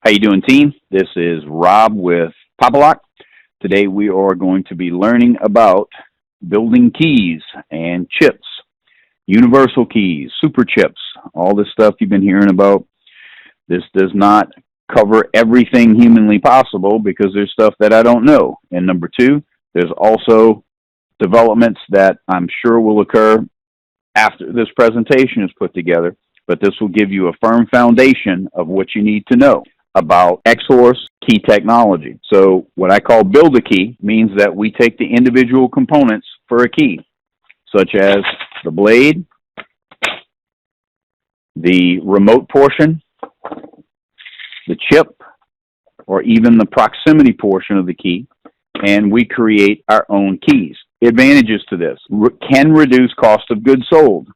How you doing, team? This is Rob with Pop-A-Lock. Today we are going to be learning about building keys and chips, universal keys, super chips, all this stuff you've been hearing about. This does not cover everything humanly possible because there's stuff that I don't know. And number two, there's also developments that I'm sure will occur after this presentation is put together, but this will give you a firm foundation of what you need to know about Xhorse key technology. So what I call build a key means that we take the individual components for a key, such as the blade, the remote portion, the chip, or even the proximity portion of the key, and we create our own keys. Advantages to this: can reduce cost of goods sold.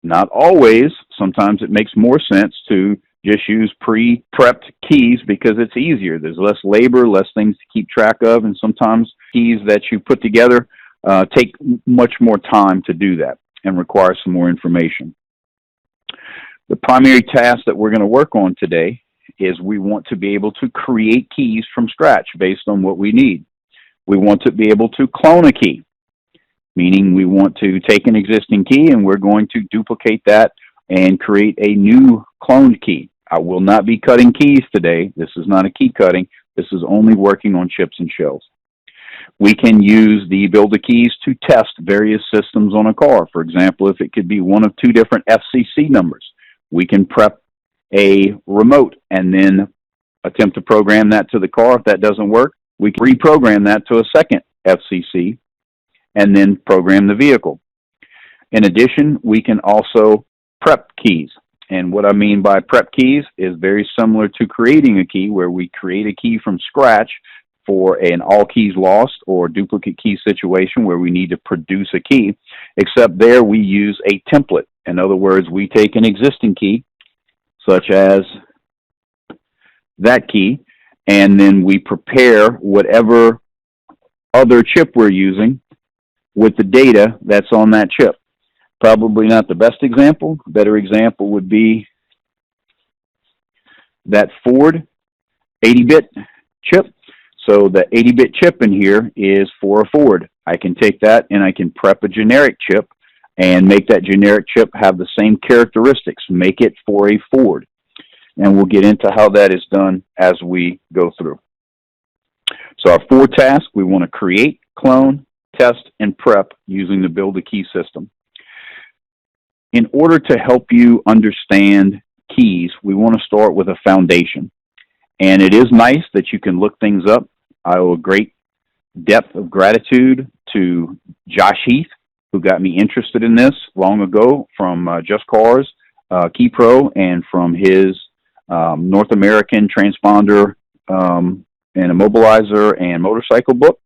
Not always. Sometimes it makes more sense to just use pre-prepped keys because it's easier. There's less labor, less things to keep track of, and sometimes keys that you put together take much more time to do that and require some more information. The primary task that we're going to work on today is we want to be able to create keys from scratch based on what we need. We want to be able to clone a key, meaning we want to take an existing key and we're going to duplicate that and create a new cloned key. I will not be cutting keys today. This is not a key cutting. This is only working on chips and shells. We can use the Build-A-Keys to test various systems on a car. For example, if it could be one of two different FCC numbers, we can prep a remote and then attempt to program that to the car. If that doesn't work, we can reprogram that to a second FCC and then program the vehicle. In addition, we can also prep keys. And what I mean by prep keys is very similar to creating a key, where we create a key from scratch for an all keys lost or duplicate key situation where we need to produce a key, except there we use a template. In other words, we take an existing key, such as that key, and then we prepare whatever other chip we're using with the data that's on that chip. Probably not the best example. A better example would be that Ford 80-bit chip. So the 80-bit chip in here is for a Ford. I can take that and I can prep a generic chip and make that generic chip have the same characteristics, make it for a Ford. And we'll get into how that is done as we go through. So our four tasks: we want to create, clone, test, and prep using the Build-A-Key system. In order to help you understand keys, we want to start with a foundation. And it is nice that you can look things up. I owe a great depth of gratitude to Josh Heath, who got me interested in this long ago from Just Cars, Key Pro, and from his North American transponder and immobilizer and motorcycle book.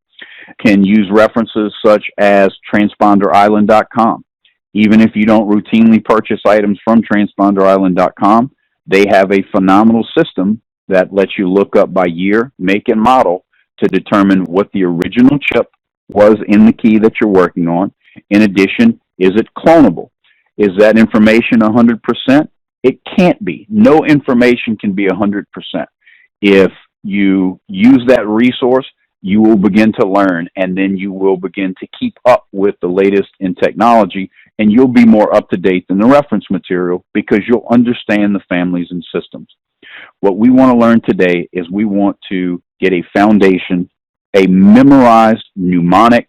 Can use references such as transponderisland.com. Even if you don't routinely purchase items from transponderisland.com, they have a phenomenal system that lets you look up by year, make, and model to determine what the original chip was in the key that you're working on. In addition, is it clonable? Is that information 100%? It can't be. No information can be 100%. If you use that resource, you will begin to learn, and then you will begin to keep up with the latest in technology, and you'll be more up to date than the reference material because you'll understand the families and systems. What we want to learn today is we want to get a foundation, a memorized mnemonic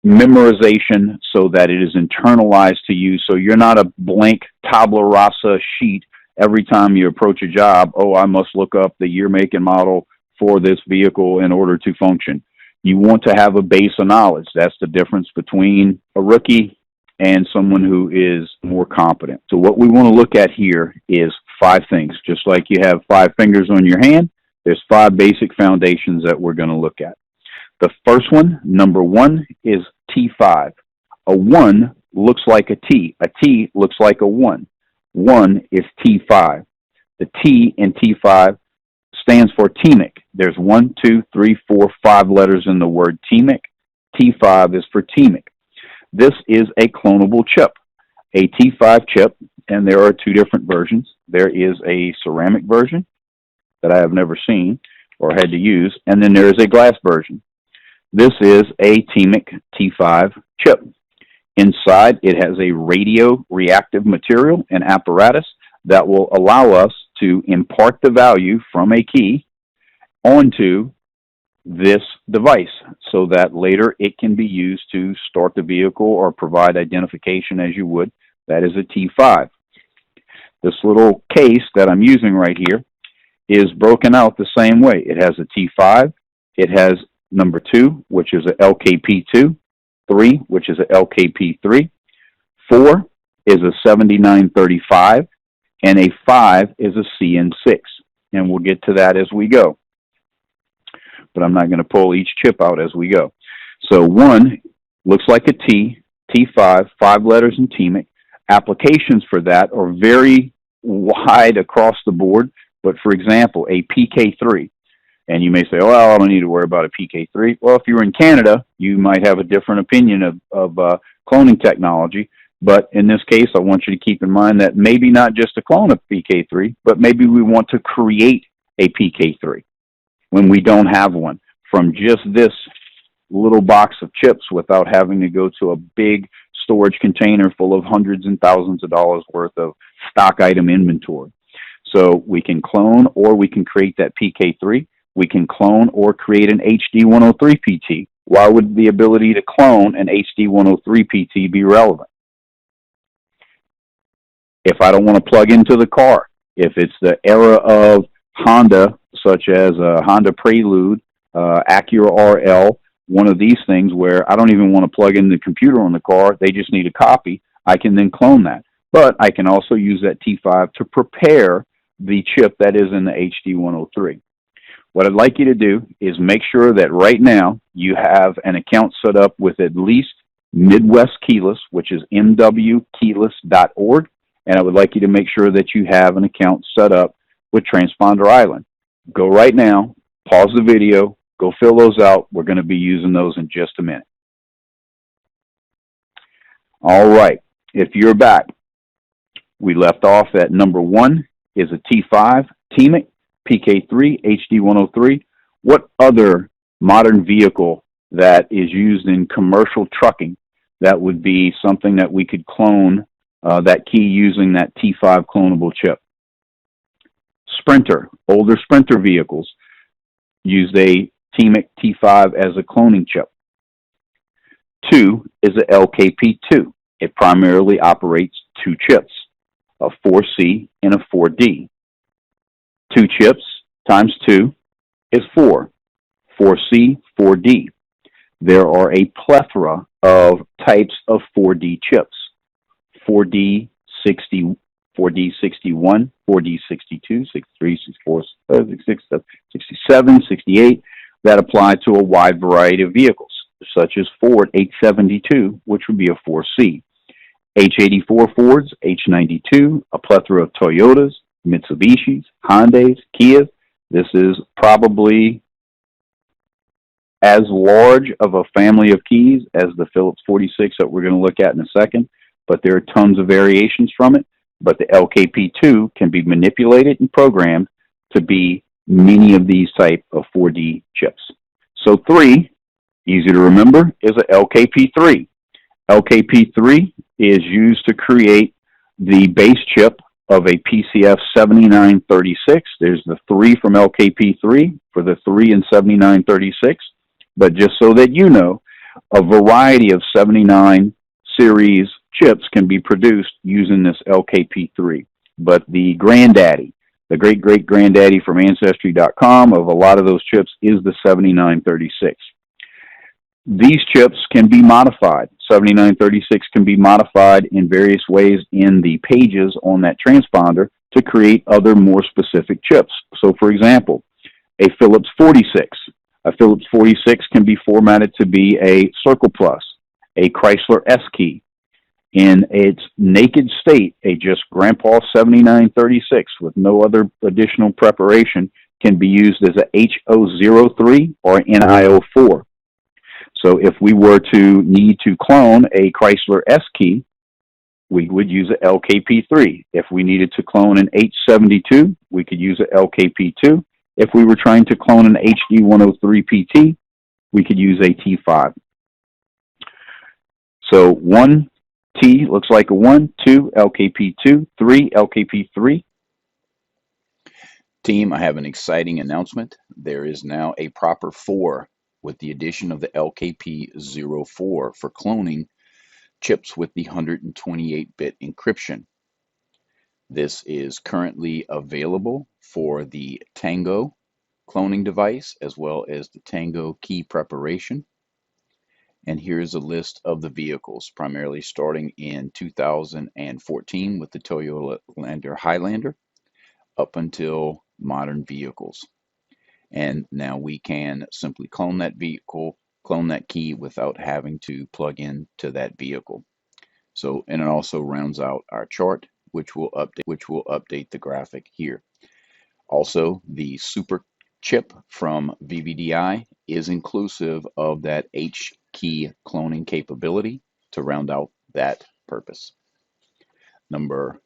memorization so that it is internalized to you, so you're not a blank tabula rasa sheet every time you approach a job. Oh, I must look up the year, make, and model for this vehicle in order to function. You want to have a base of knowledge. That's the difference between a rookie and someone who is more competent. So what we want to look at here is 5 things. Just like you have 5 fingers on your hand, there's 5 basic foundations that we're going to look at. The first one, number 1, is T5. A 1 looks like a T. A T looks like a 1. 1 is T5. The T in T5 stands for TMIC. There's 1, 2, 3, 4, 5 letters in the word TMIC. T5 is for TMIC. This is a clonable chip, a T5 chip, and there are 2 different versions. There is a ceramic version that I have never seen or had to use, and then there is a glass version. This is a TMIC T5 chip. Inside, it has a radio reactive material and apparatus that will allow us to impart the value from a key onto this device so that later it can be used to start the vehicle or provide identification as you would. That is a T5. This little case that I'm using right here is broken out the same way. It has a T5, it has number 2, which is a LKP2, 3, which is a LKP3, 4 is a 7935, and a 5 is a CN6. And we'll get to that as we go. But I'm not going to pull each chip out as we go. So 1 looks like a T, T5, 5 letters in TMIC. Applications for that are very wide across the board. But for example, a PK3, and you may say, well, I don't need to worry about a PK3. Well, if you're in Canada, you might have a different opinion of cloning technology. But in this case, I want you to keep in mind that maybe not just to clone a PK3, but maybe we want to create a PK3 when we don't have one from just this little box of chips without having to go to a big storage container full of hundreds and thousands of dollars worth of stock item inventory. So we can clone or we can create that PK3. We can clone or create an HD103 PT. Why would the ability to clone an HD103 PT be relevant? If I don't want to plug into the car, if it's the era of Honda, such as a Honda Prelude, Acura RL, one of these things where I don't even want to plug in the computer on the car, they just need a copy, I can then clone that. But I can also use that T5 to prepare the chip that is in the HD103. What I'd like you to do is make sure that right now you have an account set up with at least Midwest Keyless, which is mwkeyless.org, and I would like you to make sure that you have an account set up with Transponder Island. Go right now, pause the video, go fill those out. We're going to be using those in just a minute. All right, if you're back, we left off at number 1 is a T5, TMIC, PK3, HD103. What other modern vehicle that is used in commercial trucking that would be something that we could clone that key using that T5 clonable chip? Sprinter, older Sprinter vehicles used a TMIC T5 as a cloning chip. 2 is a LKP2. It primarily operates 2 chips, a 4C and a 4D. 2 chips times 2 is 4. 4C, 4D. There are a plethora of types of 4D chips. 4D60, 4D61, 4D62, 63, 64, 66, 67, 68, that apply to a wide variety of vehicles, such as Ford H72, which would be a 4C. H84 Fords, H92, a plethora of Toyotas, Mitsubishis, Hondas, Kias. This is probably as large of a family of keys as the Phillips 46 that we're going to look at in a second, but there are tons of variations from it. But the LKP2 can be manipulated and programmed to be many of these type of 4D chips. So 3, easy to remember, is a LKP3. LKP3 is used to create the base chip of a PCF 7936. There's the 3 from LKP3 for the 3 and 7936. But just so that you know, a variety of 79 series chips can be produced using this LKP3. But the granddaddy, the great-great-granddaddy from Ancestry.com of a lot of those chips is the 7936. These chips can be modified. 7936 can be modified in various ways in the pages on that transponder to create other more specific chips. So for example, a Phillips 46. A Phillips 46 can be formatted to be a Circle Plus, a Chrysler S key. In its naked state, a just Grandpa 7936 with no other additional preparation can be used as a HO03 or NIO4. So if we were to need to clone a Chrysler S key, we would use a LKP3. If we needed to clone an H72, we could use a LKP2. If we were trying to clone an HD103 PT, we could use a T5. So 1T looks like a 1, 2, LKP2, 3, LKP3. Team, I have an exciting announcement. There is now a proper 4 with the addition of the LKP04 for cloning chips with the 128-bit encryption. This is currently available for the Tango cloning device as well as the Tango key preparation. And here's a list of the vehicles, primarily starting in 2014 with the Toyota Highlander up until modern vehicles. And now we can simply clone that vehicle, clone that key without having to plug into that vehicle. So, and it also rounds out our chart, which will update the graphic here. Also, the super chip from VVDI is inclusive of that H key cloning capability to round out that purpose. Number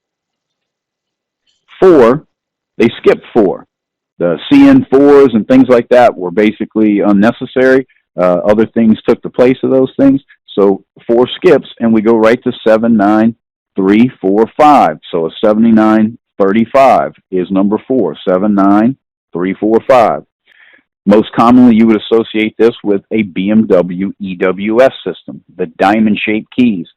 4, they skipped 4. The CN4s and things like that were basically unnecessary. Other things took the place of those things. So 4 skips, and we go right to 7, 9, 3, 4, 5. So a 7935 is number 4. 7, 9, 3, 4, 5. Most commonly, you would associate this with a BMW EWS system, the diamond-shaped keys.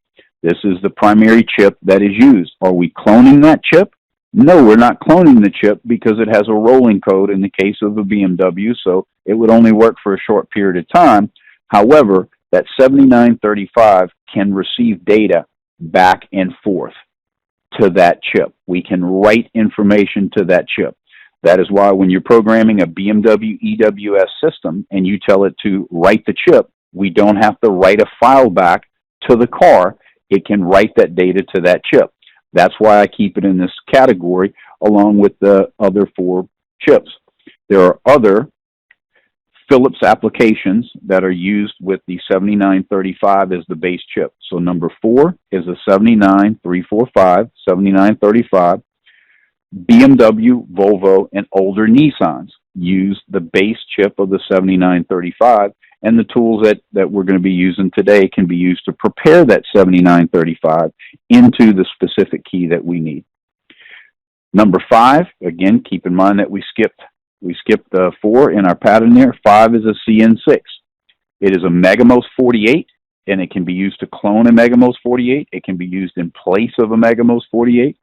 This is the primary chip that is used. Are we cloning that chip? No, we're not cloning the chip because it has a rolling code in the case of a BMW, so it would only work for a short period of time. However, that 7935 can receive data back and forth to that chip. We can write information to that chip. That is why when you're programming a BMW EWS system and you tell it to write the chip, we don't have to write a file back to the car. It can write that data to that chip. That's why I keep it in this category along with the other 4 chips. There are other Philips applications that are used with the 7935 as the base chip. So number 4 is a 79345, 7935. BMW, Volvo, and older Nissans use the base chip of the 7935, and the tools that we're going to be using today can be used to prepare that 7935 into the specific key that we need. Number 5, again, keep in mind that we skipped the 4 in our pattern there. 5 is a CN6. It is a Megamos 48, and it can be used to clone a Megamos 48. It can be used in place of a Megamos 48.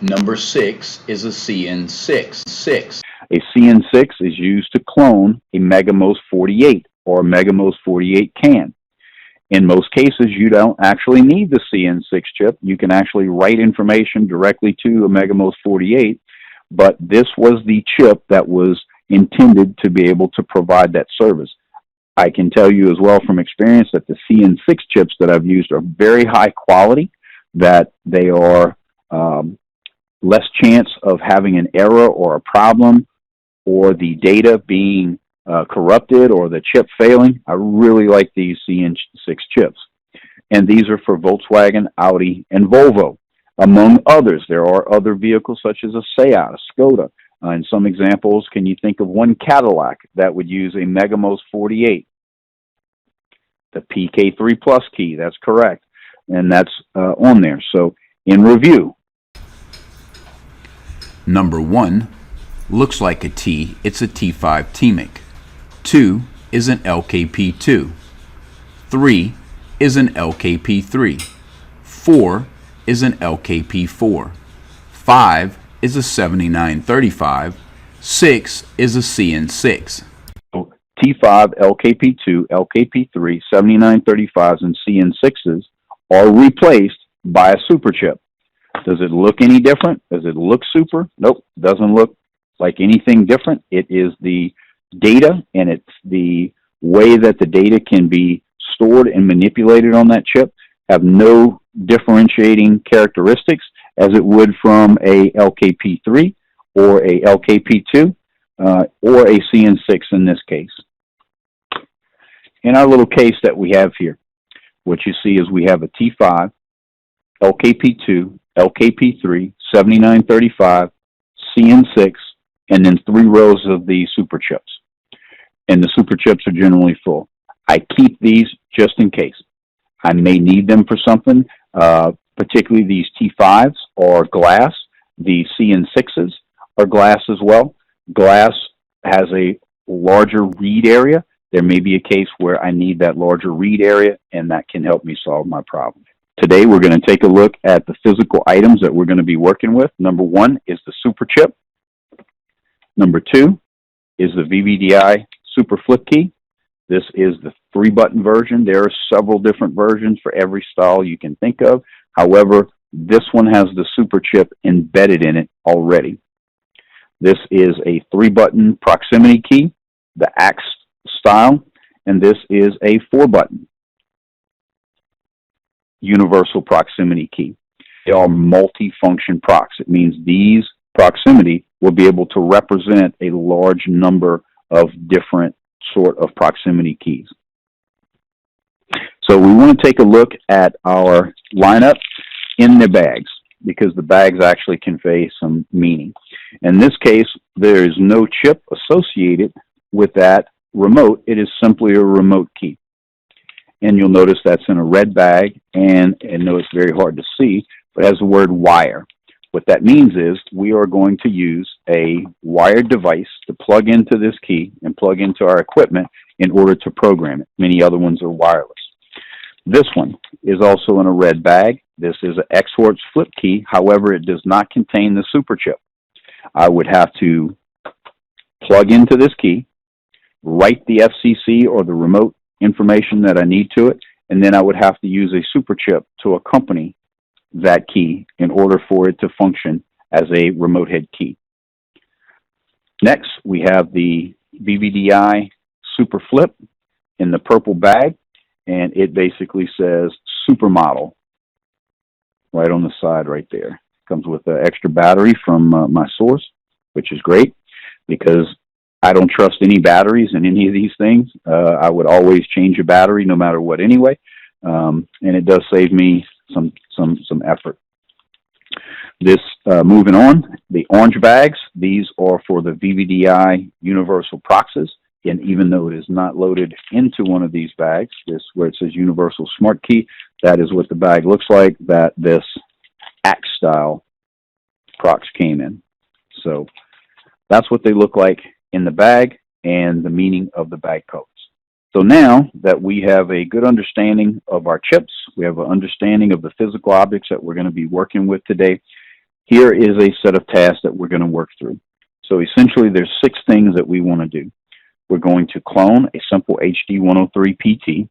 Number 6 is a CN6. A CN6 is used to clone a Megamos 48 or a Megamos 48 can. In most cases, you don't actually need the CN6 chip. You can actually write information directly to a Megamos 48, but this was the chip that was intended to be able to provide that service. I can tell you as well from experience that the CN6 chips that I've used are very high quality, that they are less chance of having an error or a problem or the data being corrupted or the chip failing. I really like these CN6 chips. And these are for Volkswagen, Audi, and Volvo, among others. There are other vehicles such as a Seat, a Skoda. In some examples, can you think of one Cadillac that would use a Megamos 48? The PK3 Plus key, that's correct. And that's on there. So in review, Number 1 looks like a T. It's a T5 TMIC. 2 is an LKP2. 3 is an LKP3. 4 is an LKP4. 5 is a 7935. 6 is a CN6. T5, LKP2, LKP3, 7935s, and CN6s are replaced by a super chip. Does it look any different? Does it look super? Nope, doesn't look like anything different. It is the data, and it's the way that the data can be stored and manipulated on that chip have no differentiating characteristics as it would from a LKP3 or a LKP2 or a CN6 in this case. In our little case that we have here, what you see is we have a T5, LKP2, LKP3, 7935, CN6, and then 3 rows of the super chips. And the super chips are generally full. I keep these just in case. I may need them for something, particularly these T5s or glass. The CN6s are glass as well. Glass has a larger read area. There may be a case where I need that larger read area, and that can help me solve my problem. Today, we're going to take a look at the physical items that we're going to be working with. Number 1 is the super chip. Number 2 is the VVDI super flip key. This is the 3-button version. There are several different versions for every style you can think of. However, this one has the super chip embedded in it already. This is a 3-button proximity key, the axe style, and this is a 4-button universal proximity key. They are multi-function procs. It means these proximity will be able to represent a large number of different sort of proximity keys. So we want to take a look at our lineup in the bags, because the bags actually convey some meaning. In this case, there is no chip associated with that remote. It is simply a remote key. And you'll notice that's in a red bag, and I know it's very hard to see, but it has the word wire. What that means is we are going to use a wired device to plug into this key and plug into our equipment in order to program it. Many other ones are wireless. This one is also in a red bag. This is an Xhorse flip key. However, it does not contain the super chip. I would have to plug into this key, write the FCC or the remote information that I need to it, and then I would have to use a super chip to accompany that key in order for it to function as a remote head key. Next, we have the VVDI super flip in the purple bag, and it basically says supermodel right on the side right there. Comes with an extra battery from my source, which is great because I don't trust any batteries in any of these things. I would always change a battery no matter what anyway, and it does save me some effort. This, moving on, the orange bags, these are for the VVDI universal proxies, and even though it is not loaded into one of these bags, this where it says universal smart key, that is what the bag looks like that this axe style prox came in. So that's what they look like in the bag and the meaning of the bag codes. So now that we have a good understanding of our chips, we have an understanding of the physical objects that we're going to be working with today, here is a set of tasks that we're going to work through. So essentially there's 6 things that we want to do. We're going to clone a simple HD103 PT,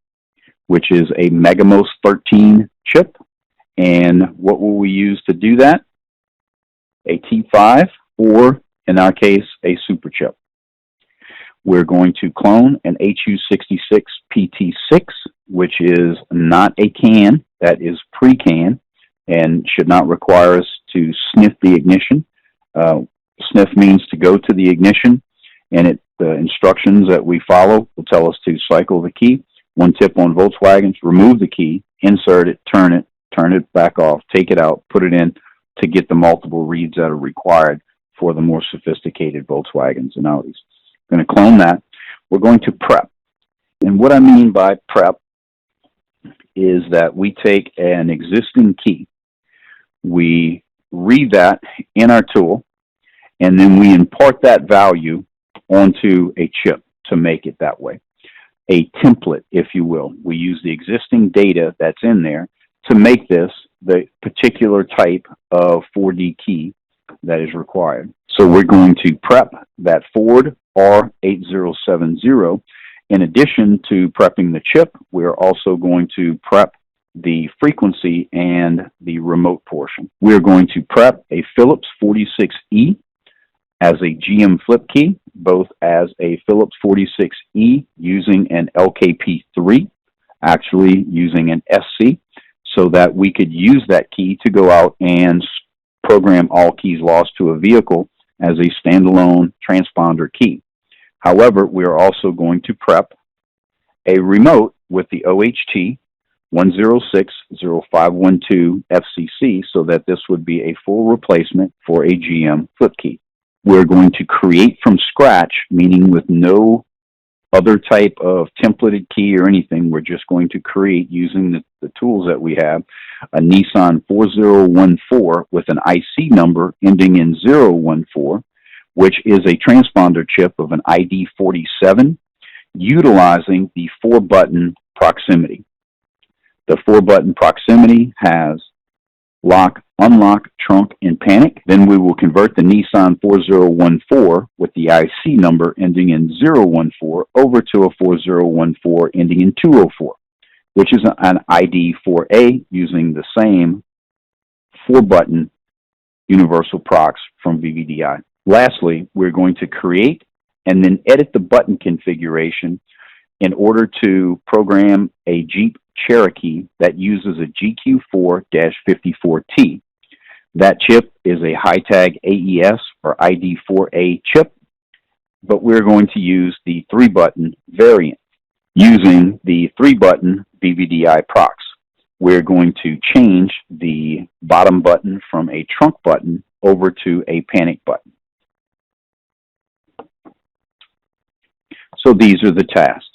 which is a Megamos 13 chip. And what will we use to do that? A T5, or in our case, a super chip. We're going to clone an HU66 PT6, which is not a CAN, that is pre-CAN, and should not require us to sniff the ignition. Sniff means to go to the ignition, and the instructions that we follow will tell us to cycle the key. One tip on Volkswagens: remove the key, insert it, turn it back off, take it out, put it in to get the multiple reads that are required for the more sophisticated Volkswagens and Audis. We're going to clone that. We're going to prep. And what I mean by prep is that we take an existing key, we read that in our tool, and then we impart that value onto a chip to make it that way. A template, if you will. We use the existing data that's in there to make this the particular type of 4D key that is required. So we're going to prep that Ford R8070. In addition to prepping the chip, we're also going to prep the frequency and the remote portion. We're going to prep a Philips 46E as a GM flip key, both as a Philips 46E using an LKP3, actually using an SC, so that we could use that key to go out and program all keys lost to a vehicle as a standalone transponder key. However, we are also going to prep a remote with the OHT 1060512 FCC, so that this would be a full replacement for a GM flip key. We're going to create from scratch, meaning with no other type of templated key or anything. We're just going to create, using the tools that we have, a Nissan 4014 with an IC number ending in 014, which is a transponder chip of an ID 47, utilizing the 4-button proximity. The 4-button proximity has lock, unlock, trunk, and panic. Then we will convert the Nissan 4014 with the IC number ending in 014 over to a 4014 ending in 204, which is an ID 4A using the same 4-button universal prox from VVDI. Lastly, we're going to create and then edit the button configuration in order to program a Jeep Cherokee that uses a GQ4-54T. That chip is a high-tag AES or ID4A chip, but we're going to use the 3-button variant using the 3-button VVDI prox. We're going to change the bottom button from a trunk button over to a panic button. So these are the tasks.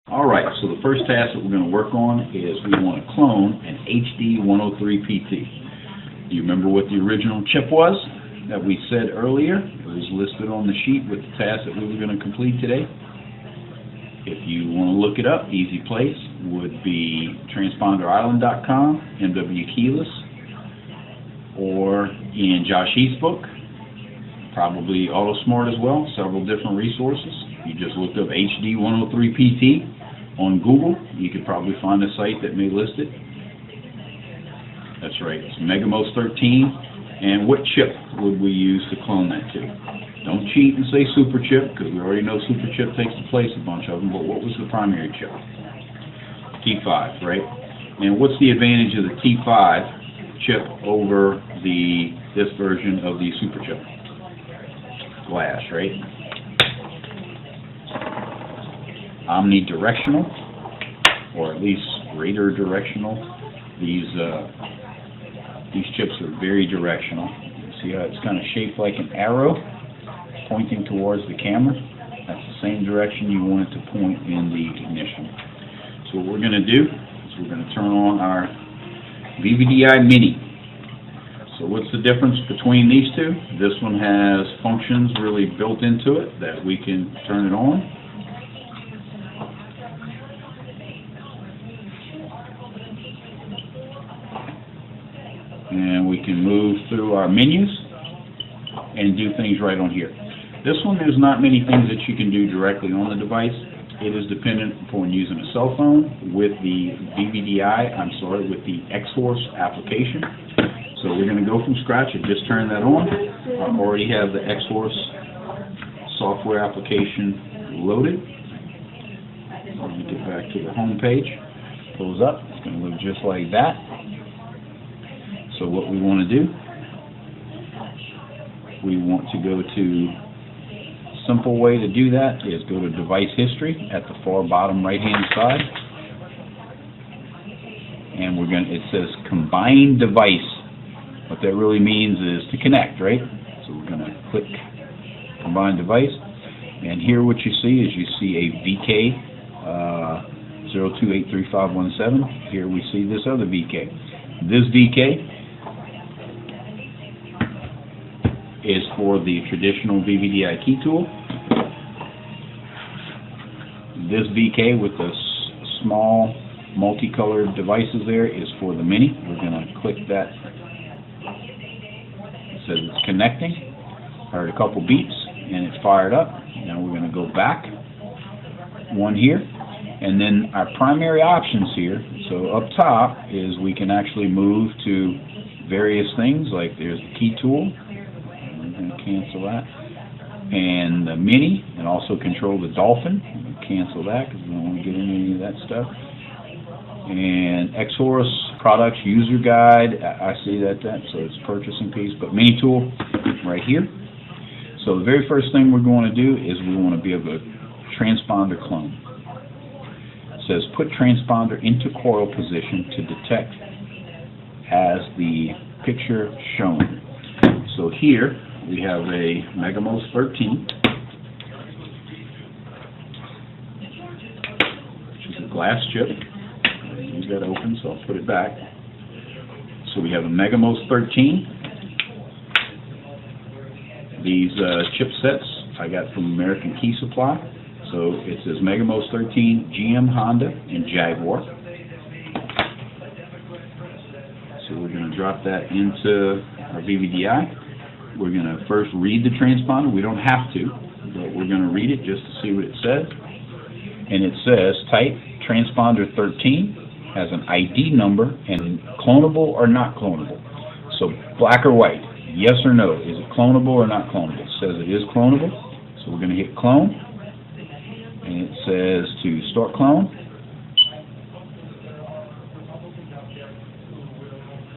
All right, so the first task that we're going to work on is we want to clone an HD 103PT. Do you remember what the original chip was that we said earlier? It was listed on the sheet with the task that we were going to complete today. If you want to look it up, easy place would be transponderisland.com, MW Keyless, or in Josh Heath's book, probably AutoSmart as well, several different resources. You just looked up HD 103PT on Google, you could probably find a site that may list it. That's right, it's Megamos 13. And what chip would we use to clone that to? Don't cheat and say super chip, because we already know super chip takes the place of a bunch of them, but what was the primary chip? T5, right? And what's the advantage of the T5 chip over this version of the super chip? Glass, right? Omnidirectional, or at least radar directional. These chips are very directional. You see how it's kind of shaped like an arrow pointing towards the camera? That's the same direction you want it to point in the ignition. So what we're going to do is we're going to turn on our VVDI Mini. So what's the difference between these two? This one has functions really built into it that we can turn it on. And we can move through our menus and do things right on here. This one, there's not many things that you can do directly on the device. It is dependent upon using a cell phone with the with the Xhorse application. So we're going to go from scratch and just turn that on. I already have the Xhorse software application loaded. Let me get back to the home page. Pulls up. It's going to look just like that. So what we want to do, we want to go to, simple way to do that is go to device history at the far bottom right hand side, and it says combine device. What that really means is to connect, right? So we're going to click combine device, and here what you see is you see a VK 0283517. Here we see this other VK. This VK is for the traditional VVDI key tool. This VK with the small multicolored devices there is for the Mini. We're going to click that. It says it's connecting. Heard a couple beeps and it's fired up. Now we're going to go back one here, and then our primary options here. So up top is we can actually move to various things, like there's the key tool. We're going to cancel that. And the Mini, and also control the Dolphin. We're going to cancel that because we don't want to get into any of that stuff. And Xhorse products user guide, I see that, so it's purchasing piece, but Mini tool right here. So the very first thing we're going to do is we want to be able to transponder clone. It says put transponder into coil position to detect as the picture shown. So here we have a Megamos 13, which is a glass chip. Leave that open, so I'll put it back. So we have a Megamos 13. These chipsets I got from American Key Supply. So it says Megamos 13, GM, Honda, and Jaguar. So we're going to drop that into our VVDI. We're going to first read the transponder. We don't have to, but we're going to read it just to see what it says. And it says type transponder 13 has an ID number and clonable or not clonable. So black or white, yes or no. Is it clonable or not clonable? It says it is clonable. So we're going to hit clone. And it says to start clone.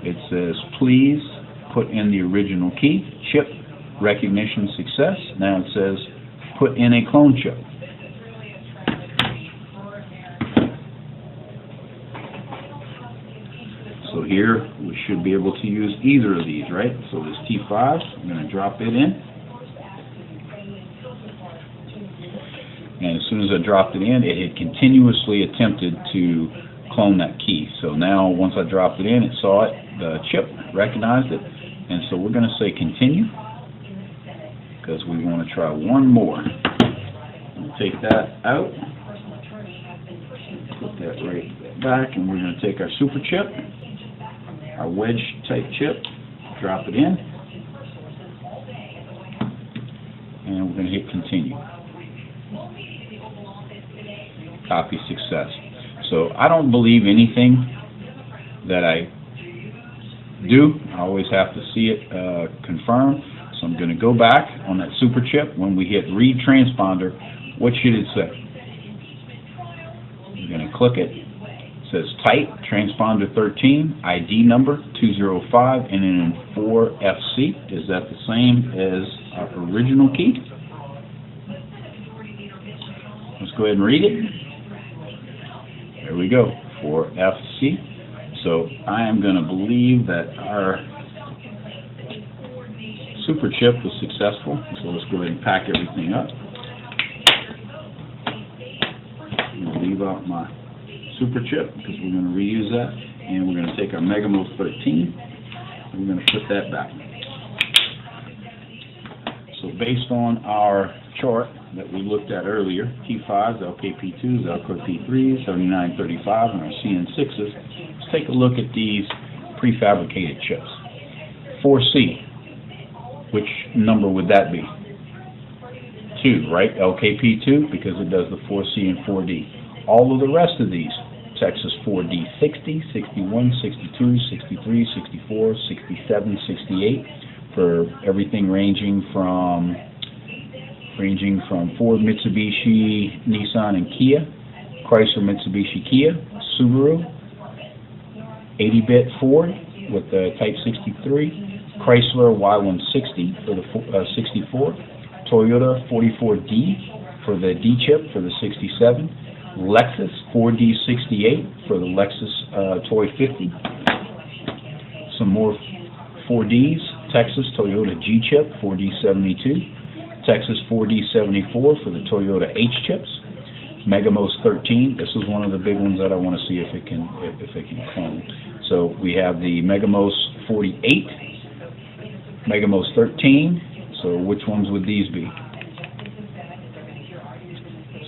It says please put in the original key, chip, recognition success. Now it says put in a clone chip. So here we should be able to use either of these, right? So this T5, I'm going to drop it in. And as soon as I dropped it in, it had continuously attempted to clone that key. So now once I dropped it in, it saw it, the chip recognized it. And so we're going to say continue, because we want to try one more. We'll take that out, put that right back, and we're going to take our super chip, our wedge type chip, drop it in, and we're going to hit continue. Copy success. So I don't believe anything that I do. I always have to see it confirmed. So I'm going to go back on that super chip. When we hit read transponder, what should it say? I'm going to click it. It says type transponder 13, ID number 205, and then 4FC. Is that the same as our original key? Let's go ahead and read it. There we go, 4FC. So I am going to believe that our super chip was successful. So let's go ahead and pack everything up. I'm going to leave out my super chip because we're going to reuse that. And we're going to take our Megamos 13 and we're going to put that back. So based on our chart that we looked at earlier, T5s, LKP2s, LKP3s, 7935, and our CN6s, let's take a look at these prefabricated chips. 4C, which number would that be? 2, right? LKP2, because it does the 4C and 4D. All of the rest of these, Texas 4D 60, 61, 62, 63, 64, 67, 68, for everything ranging from Ford, Mitsubishi, Nissan, and Kia, Chrysler, Mitsubishi, Kia, Subaru, 80-bit Ford with the Type 63, Chrysler Y160 for the 64, Toyota 44D for the D chip for the 67, Lexus 4D68 for the Lexus Toy 50, some more 4Ds, Texas Toyota G chip 4D72, Texas 4D74 for the Toyota H chips, Megamos 13. This is one of the big ones that I want to see if it can clone. So we have the Megamos 48, Megamos 13. So which ones would these be?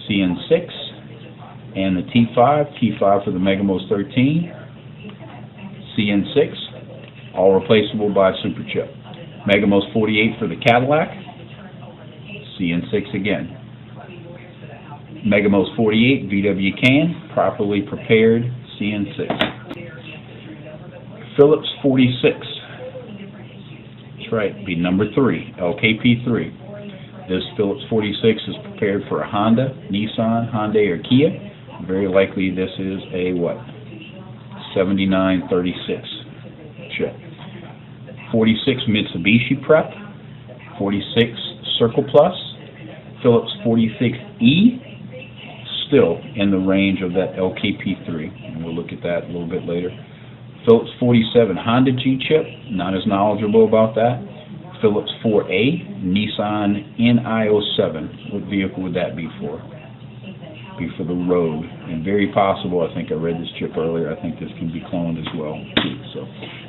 CN6 and the T5 for the Megamos 13, CN6, all replaceable by super chip. Megamos 48 for the Cadillac, CN6 again. Megamos 48 VW can, properly prepared, CN6. Phillips 46, that's right, be number 3, LKP3. This Phillips 46 is prepared for a Honda, Nissan, Hyundai, or Kia. Very likely this is a what? 7936 chip. 46 Mitsubishi Prep, 46 Circle Plus, Phillips 46E, still in the range of that LKP3, and we'll look at that a little bit later. Phillips 47 Honda G chip, not as knowledgeable about that. Phillips 4A, Nissan NIO7. What vehicle would that be for? Be for the road. And very possible, I think I read this chip earlier, I think this can be cloned as well too. So,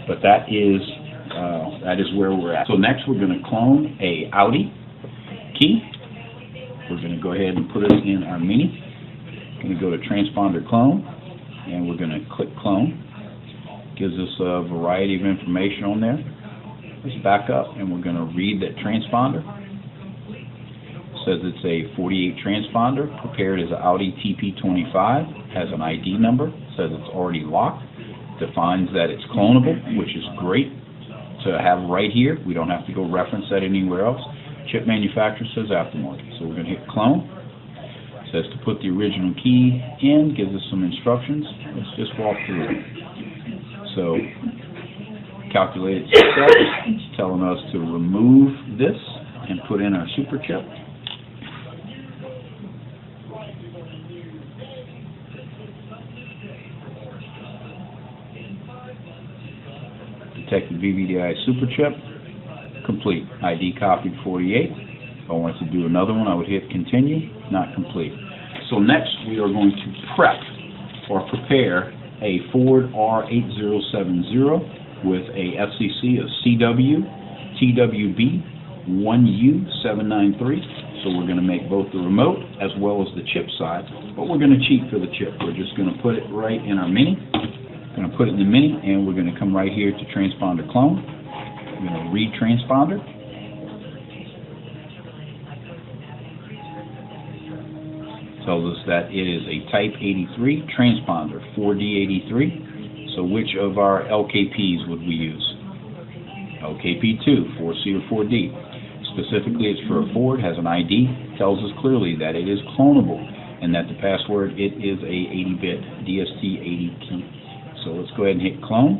but that is where we're at. So next we're going to clone a Audi key. We're going to go ahead and put it in our Mini. We're going to go to transponder clone, and we're going to click clone. Gives us a variety of information on there. Let's back up, and we're going to read that transponder. It says it's a 48 transponder, prepared as an Audi TP25, has an ID number, says it's already locked, defines that it's clonable, which is great to have right here. We don't have to go reference that anywhere else. Chip manufacturer says aftermarket. So we're going to hit clone. It says to put the original key in, gives us some instructions. Let's just walk through it. So, calculated success, it's telling us to remove this and put in our super chip. Detected VVDI super chip, complete. ID copied 48. If I wanted to do another one, I would hit continue, not complete. So next we are going to prep or prepare a Ford R8070 with a FCC of CW, TWB, 1U793. So we're going to make both the remote as well as the chip side, but we're going to cheat for the chip. We're just going to put it right in our Mini. We're going to put it in the Mini, and we're going to come right here to transponder clone. We're going to read transponder. Tells us that it is a Type 83 transponder, 4D83. So which of our LKPs would we use? LKP2, 4C or 4D. Specifically, it's for a Ford, has an ID, tells us clearly that it is clonable, and that the password, it is a 80-bit DST80 key. So let's go ahead and hit clone.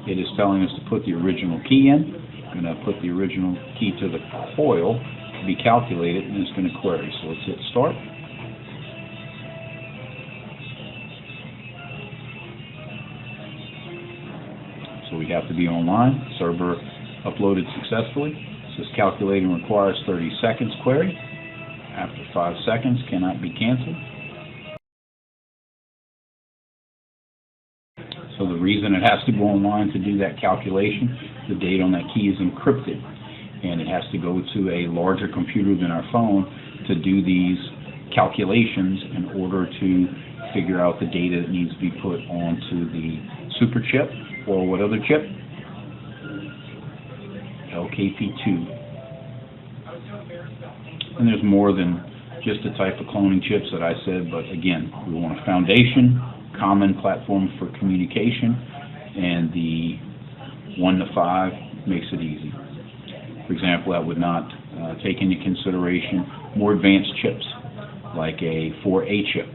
It is telling us to put the original key in. I'm going to put the original key to the coil to be calculated, and it's going to query. So let's hit start. So we have to be online. Server uploaded successfully. It says calculating requires 30 seconds query. After 5 seconds, cannot be canceled. So the reason it has to go online to do that calculation, the data on that key is encrypted, and it has to go to a larger computer than our phone to do these calculations in order to figure out the data that needs to be put onto the super chip, or what other chip? LKP2. And there's more than just the type of cloning chips that I said, but again, we want a foundation, common platform for communication, and the 1 to 5 makes it easy. For example, that would not take into consideration more advanced chips, like a 4A chip.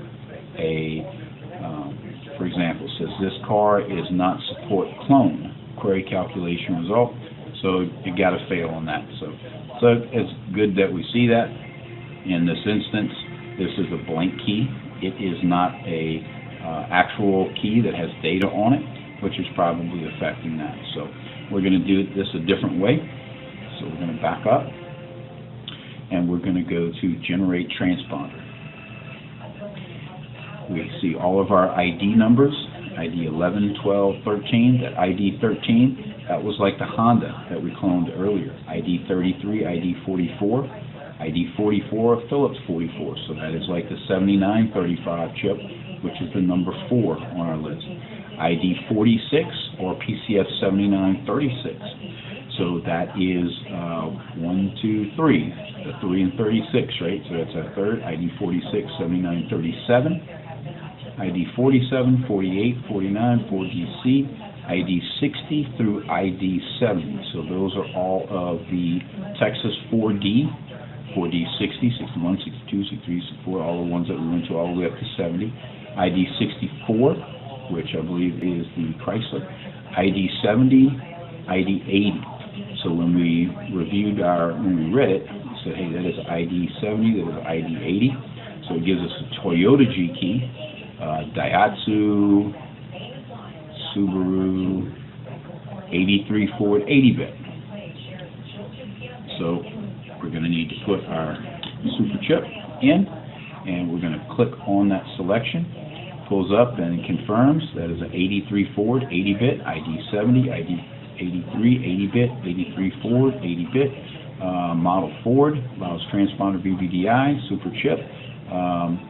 For example, says this car is not support clone. Query calculation result. So you got to fail on that. So it's good that we see that. In this instance, this is a blank key. It is not a actual key that has data on it, which is probably affecting that. So we're going to do this a different way. So we're going to back up, and we're going to go to generate transponder. We see all of our ID numbers, ID 11, 12, 13, that ID 13, that was like the Honda that we cloned earlier. ID 33, ID 44, ID 44, Phillips 44, so that is like the 7935 chip, which is the number 4 on our list. ID 46, or PCS 7936, so that is 1, 2, 3, the 3 and 36, right? So that's our third. ID 46, 7937. ID 47, 48, 49, 4GC, ID 60 through ID 70. So those are all of the Texas 4D, 4D 60, 61, 62, 63, 64, all the ones that we went to all the way up to 70. ID 64, which I believe is the Chrysler. ID 70, ID 80. So when we reviewed when we read it, we said, hey, that is ID 70, that is ID 80. So it gives us a Toyota G key. Daihatsu, Subaru 83 Ford 80-bit. So we're going to need to put our super chip in, and we're going to click on that selection. Pulls up and confirms that is an 83 Ford 80-bit, ID 70, ID 83, 80-bit, 83 Ford 80-bit, model Ford, allows transponder BVDI, super chip,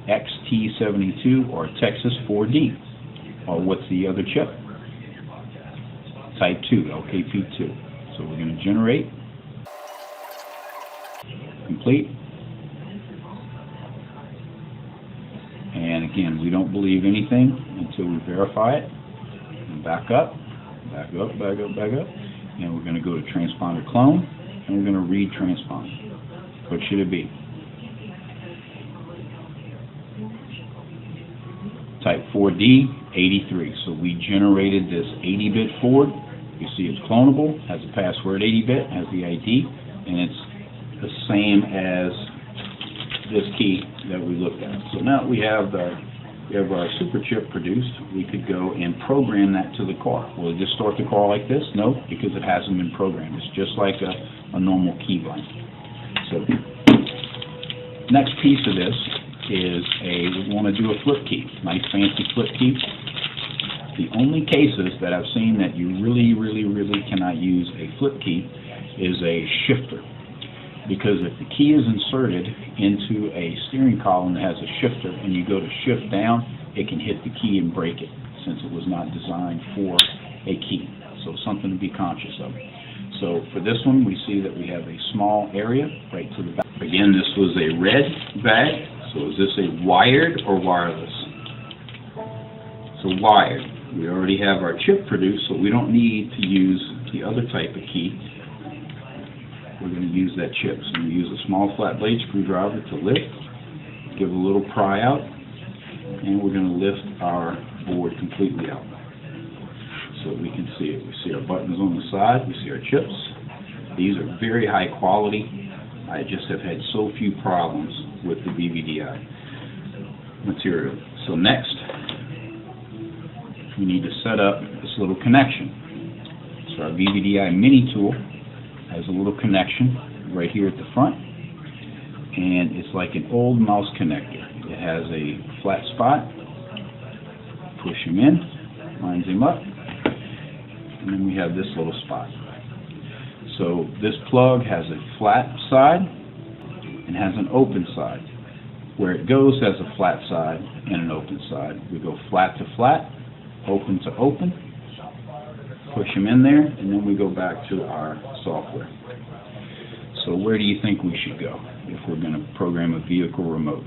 XT72 or Texas 4D. Or what's the other chip? Type 2, LKP2. So we're going to generate, complete, and again, we don't believe anything until we verify it. And back up, back up, back up, back up, and we're going to go to transponder clone, and we're going to read transponder. What should it be? Type 4D 83. So we generated this 80-bit Ford. You see it's clonable, has a password 80-bit, has the ID, and it's the same as this key that we looked at. So now we have our super chip produced. We could go and program that to the car. Will it just start the car like this? No, because it hasn't been programmed. It's just like a normal key bind. So next piece of this is we want to do a flip key, nice fancy flip key. The only cases that I've seen that you really cannot use a flip key is a shifter. Because if the key is inserted into a steering column that has a shifter and you go to shift down, it can hit the key and break it, since it was not designed for a key. So something to be conscious of. So for this one, we see that we have a small area right to the back. Again, this was a red bag. So is this a wired or wireless? So wired. We already have our chip produced, so we don't need to use the other type of key. We're going to use that chip. So we use a small flat blade screwdriver to lift, give a little pry out, and we're going to lift our board completely out so we can see it. We see our buttons on the side, we see our chips. These are very high quality. I just have had so few problems with the BVDI material. So next, we need to set up this little connection. So our BVDI mini tool has a little connection right here at the front, and it's like an old mouse connector. It has a flat spot. Push him in, lines him up, and then we have this little spot. So this plug has a flat side and has an open side. Where it goes has a flat side and an open side. We go flat to flat, open to open, push them in there, and then we go back to our software. So where do you think we should go if we're going to program a vehicle remote?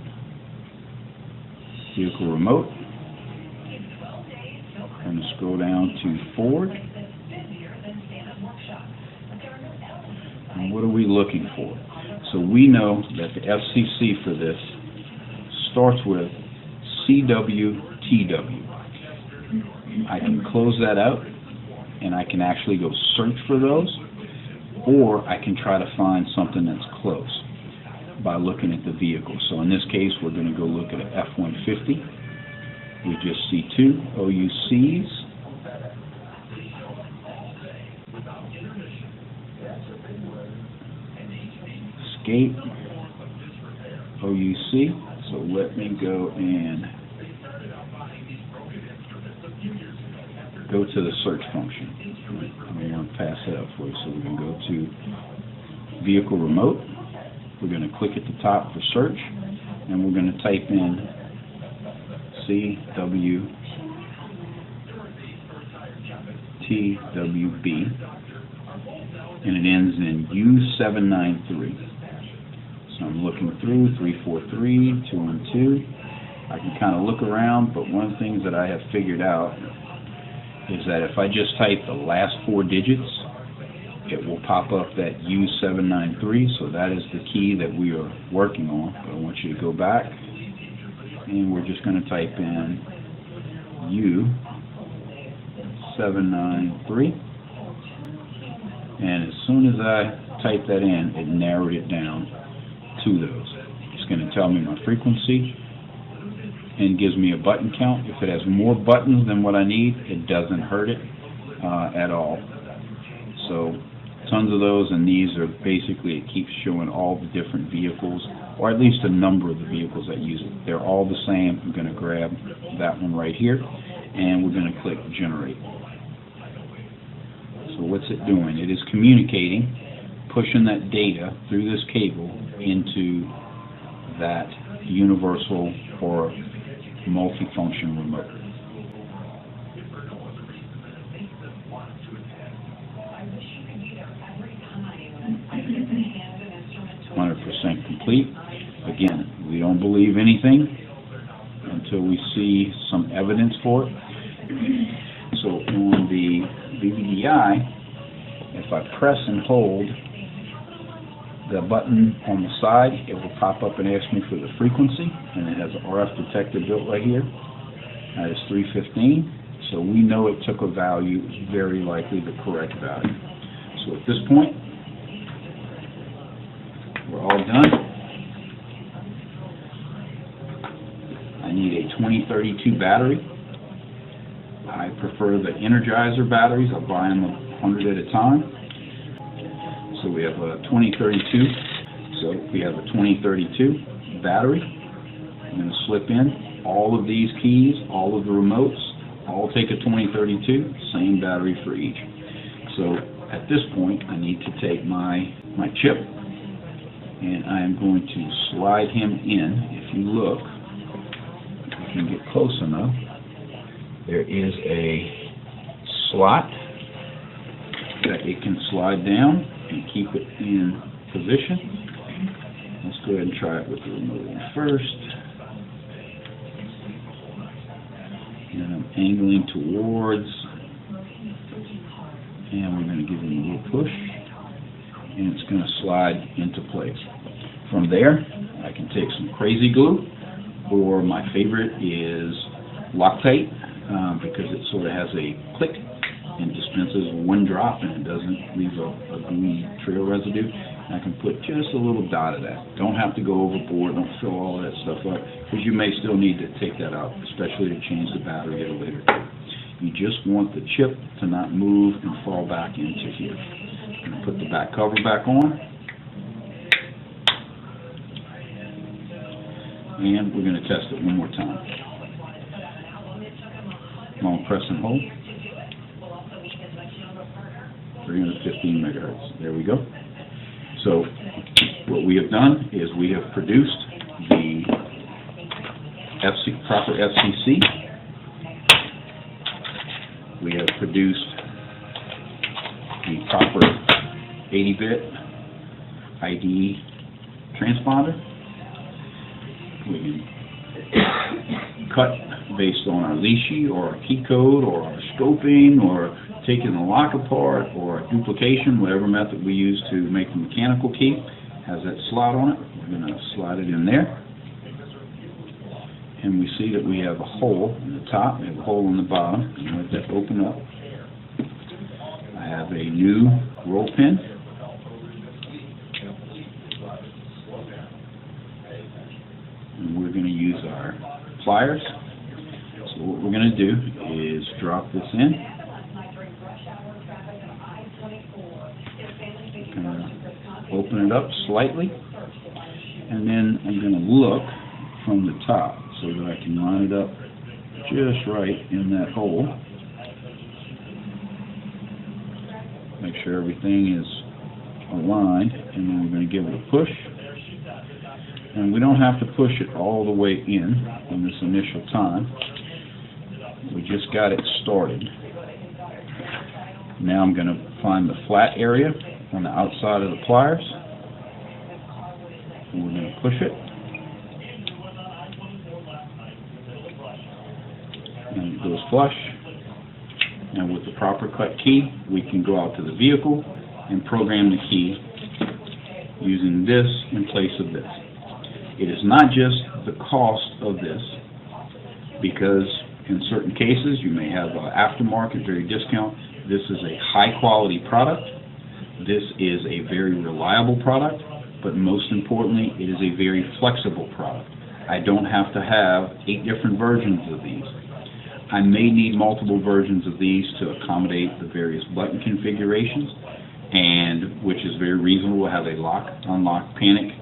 Vehicle remote. I'm going to scroll down to Ford. And what are we looking for? So we know that the FCC for this starts with CWTW. I can close that out, and I can actually go search for those, or I can try to find something that's close by looking at the vehicle. So in this case, we're going to go look at an F-150. We just see two OUCs. Escape, OUC. So let me go and go to the search function. I'm going to pass that up for you. So we're going to go to vehicle remote. We're going to click at the top for search, and we're going to type in CWTWB, and it ends in U793. So I'm looking through 343, 212. I can kind of look around, but one of the things that I have figured out is that if I just type the last four digits, it will pop up that U793, so that is the key that we are working on. But I want you to go back, and we're just going to type in U793, and as soon as I type that in, it narrowed it down to those. It's going to tell me my frequency, and gives me a button count. If it has more buttons than what I need, it doesn't hurt it at all. So tons of those, and these are basically, it keeps showing all the different vehicles, or at least a number of the vehicles that use it. They're all the same. I'm going to grab that one right here, and we're going to click generate. So what's it doing? It is communicating, pushing that data through this cable into that universal or multifunction remote. 100% complete. Again, we don't believe anything until we see some evidence for it. So on the VVDI, if I press and hold the button on the side, it will pop up and ask me for the frequency, and it has an RF detector built right here. That is 315, so we know it took a value, very likely the correct value. So at this point, we're all done. I need a 2032 battery. I prefer the Energizer batteries. I'll buy them 100 at a time. So we have a 2032. So we have a 2032 battery. I'm going to slip in all of these keys, all of the remotes, all take a 2032, same battery for each. So at this point, I need to take my chip, and I am going to slide him in. If you look, if you can get close enough, there is a slot that it can slide down and keep it in position. Let's go ahead and try it with the remote one first. And I'm angling towards, and we're going to give it a little push, and it's going to slide into place. From there, I can take some crazy glue, or my favorite is Loctite, because it sort of has a click and dispenses one drop, and it doesn't leave a gooey trail residue. And I can put just a little dot of that. Don't have to go overboard, don't fill all that stuff up, because you may still need to take that out, especially to change the battery at a later date. You just want the chip to not move and fall back into here. I'm going to put the back cover back on, and we're going to test it one more time. Long press and hold. 315 megahertz. There we go. So what we have done is we have produced the proper FCC. We have produced the proper 80-bit ID transponder. We can cut based on our leashy or our key code or our scoping or taking the lock apart or duplication, whatever method we use to make the mechanical key. Has that slot on it. We're going to slide it in there. And we see that we have a hole in the top, we have a hole in the bottom. And let that open up. I have a new roll pin. And we're going to use our pliers. So what we're going to do is drop this in. Open it up slightly, and then I'm going to look from the top so that I can line it up just right in that hole. Make sure everything is aligned, and then we're going to give it a push. And we don't have to push it all the way in this initial time. We just got it started. Now I'm going to find the flat area on the outside of the pliers, and we're going to push it, and it goes flush. And with the proper cut key, we can go out to the vehicle and program the key using this in place of this. It is not just the cost of this, because in certain cases you may have an aftermarket, very discount. This is a high quality product. This is a very reliable product, but most importantly, it is a very flexible product. I don't have to have 8 different versions of these. I may need multiple versions of these to accommodate the various button configurations, and which is very reasonable to have a lock, unlock, panic,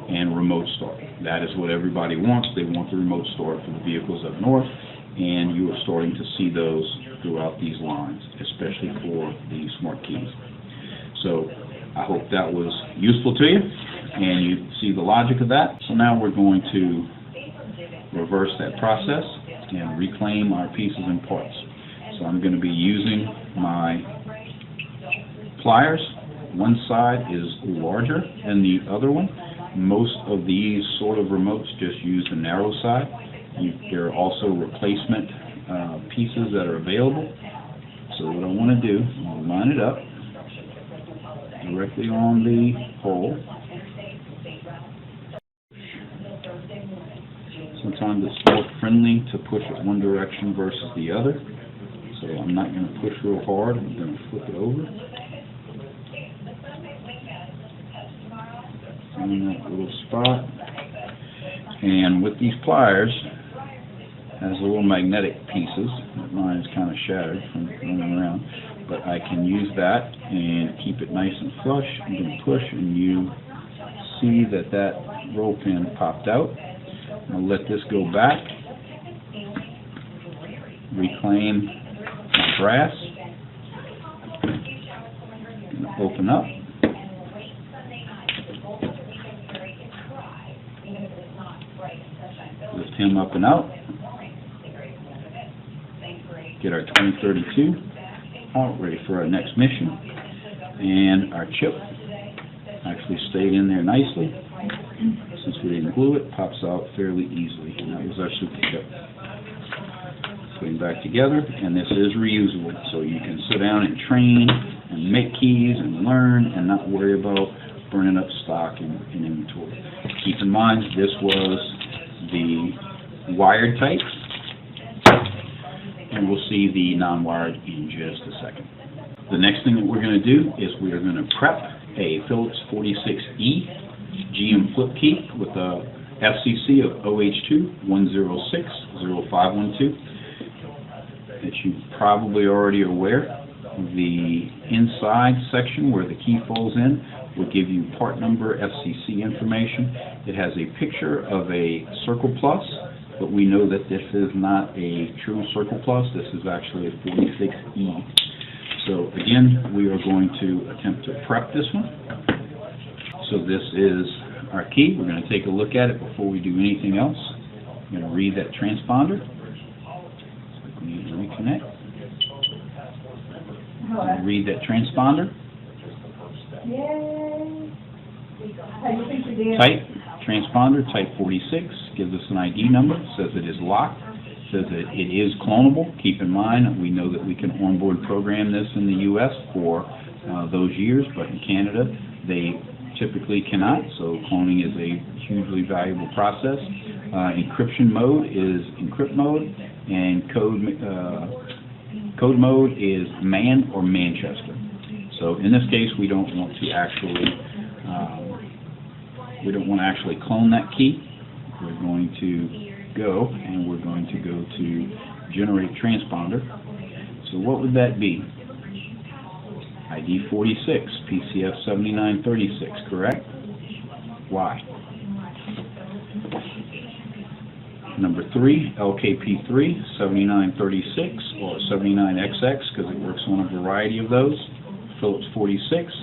and remote start. That is what everybody wants. They want the remote start for the vehicles up north, and you are starting to see those throughout these lines, especially for the smart keys. So I hope that was useful to you, and you see the logic of that. So now we're going to reverse that process and reclaim our pieces and parts. So I'm going to be using my pliers. One side is larger than the other one. Most of these sort of remotes just use the narrow side. There are also replacement pieces that are available. So what I want to do, I'll line it up directly on the hole. Sometimes it's more friendly to push it one direction versus the other. So I'm not going to push real hard. I'm going to flip it over. In that little spot. And with these pliers, it has little magnetic pieces. Mine is kind of shattered from running around. But I can use that and keep it nice and flush. I'm going to push, and you see that that roll pin popped out. I'll let this go back, reclaim my brass, and open up. Lift him up and out. Get our 2032 out, ready for our next mission. And our chip actually stayed in there nicely. Since we didn't glue it, pops out fairly easily. And that was our super chip. Putting back together, and this is reusable, so you can sit down and train and make keys and learn and not worry about burning up stock and inventory. Keep in mind, this was the wired type, and we'll see the non-wired in just a second. The next thing that we're going to do is we are going to prep a Phillips 46E GM flip key with a FCC of OH2-106-0512. That you probably already are aware. The inside section where the key falls in will give you part number, FCC information. It has a picture of a Circle Plus, but we know that this is not a true Circle Plus. This is actually a 46E. So again, we are going to attempt to prep this one. So this is our key. We're going to take a look at it before we do anything else. I'm going to read that transponder. So we need to reconnect. Read that transponder. Type transponder, type 46, gives us an ID number, says it is locked, says that it is clonable. Keep in mind, we know that we can onboard program this in the U.S. for those years, but in Canada they typically cannot, so cloning is a hugely valuable process. Encryption mode is encrypt mode, and code mode is man or Manchester. So in this case, we don't want to actually clone that key. We're going to go to generate transponder. So what would that be? ID 46, PCF 7936, correct? Why? Number 3, LKP3 7936 or 79XX, because it works on a variety of those. Phillips 46,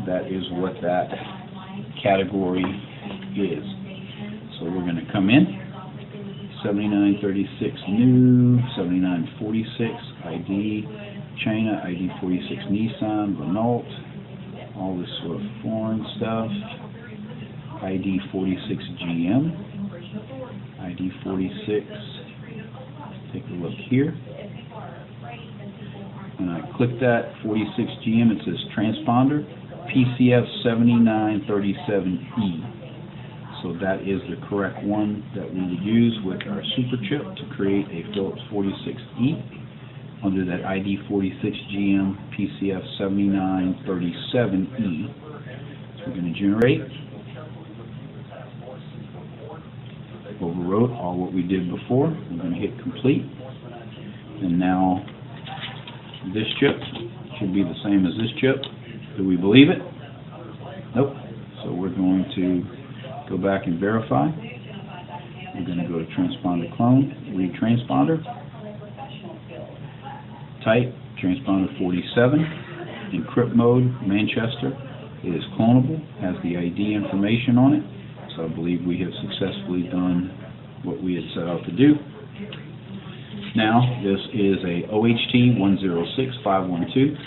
that is what that category is. So we're going to come in, 7936 new, 7946 ID China, ID 46 Nissan, Renault, all this sort of foreign stuff, ID 46 GM, ID 46, take a look here. When I click that 46 GM, it says transponder PCF 7937E. So that is the correct one that we would use with our super chip to create a Phillips 46E under that ID 46 GM PCF 7937E. So we're going to generate, overwrote all what we did before. We're going to hit complete. And now this chip should be the same as this chip. Do we believe it? Nope. So we're going to go back and verify. We're going to go to transponder clone, read transponder, type transponder 47, encrypt mode, Manchester. It is clonable, has the ID information on it, so I believe we have successfully done what we had set out to do. Now, this is a OHT 106512.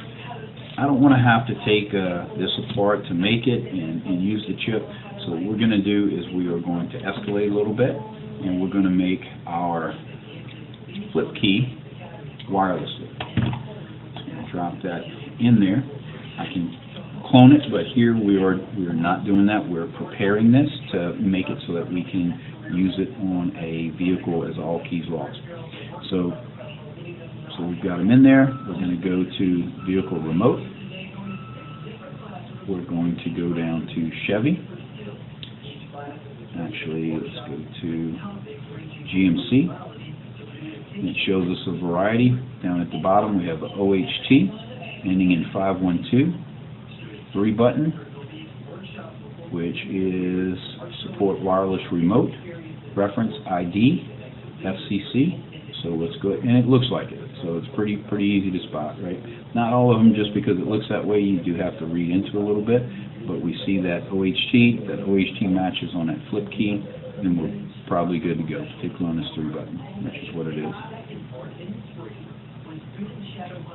I don't want to have to take this apart to make it and use the chip, so what we're going to do is we are going to escalate a little bit, and we're going to make our flip key wirelessly. So I'm going to drop that in there. I can clone it, but here we are not doing that. We're preparing this to make it so that we can use it on a vehicle as all keys lost. So we've got them in there. We're going to go to vehicle remote. We're going to go down to Chevy. Actually, let's go to GMC. And it shows us a variety. Down at the bottom we have the OHT ending in 512. 3-button, which is support wireless remote, reference ID, FCC. So let's go, and it looks like it. So it's pretty easy to spot, right? Not all of them, just because it looks that way. You do have to read into it a little bit, but we see that OHT. That OHT matches on that flip key, and we're probably good to go, particularly on this 3-button, which is what it is.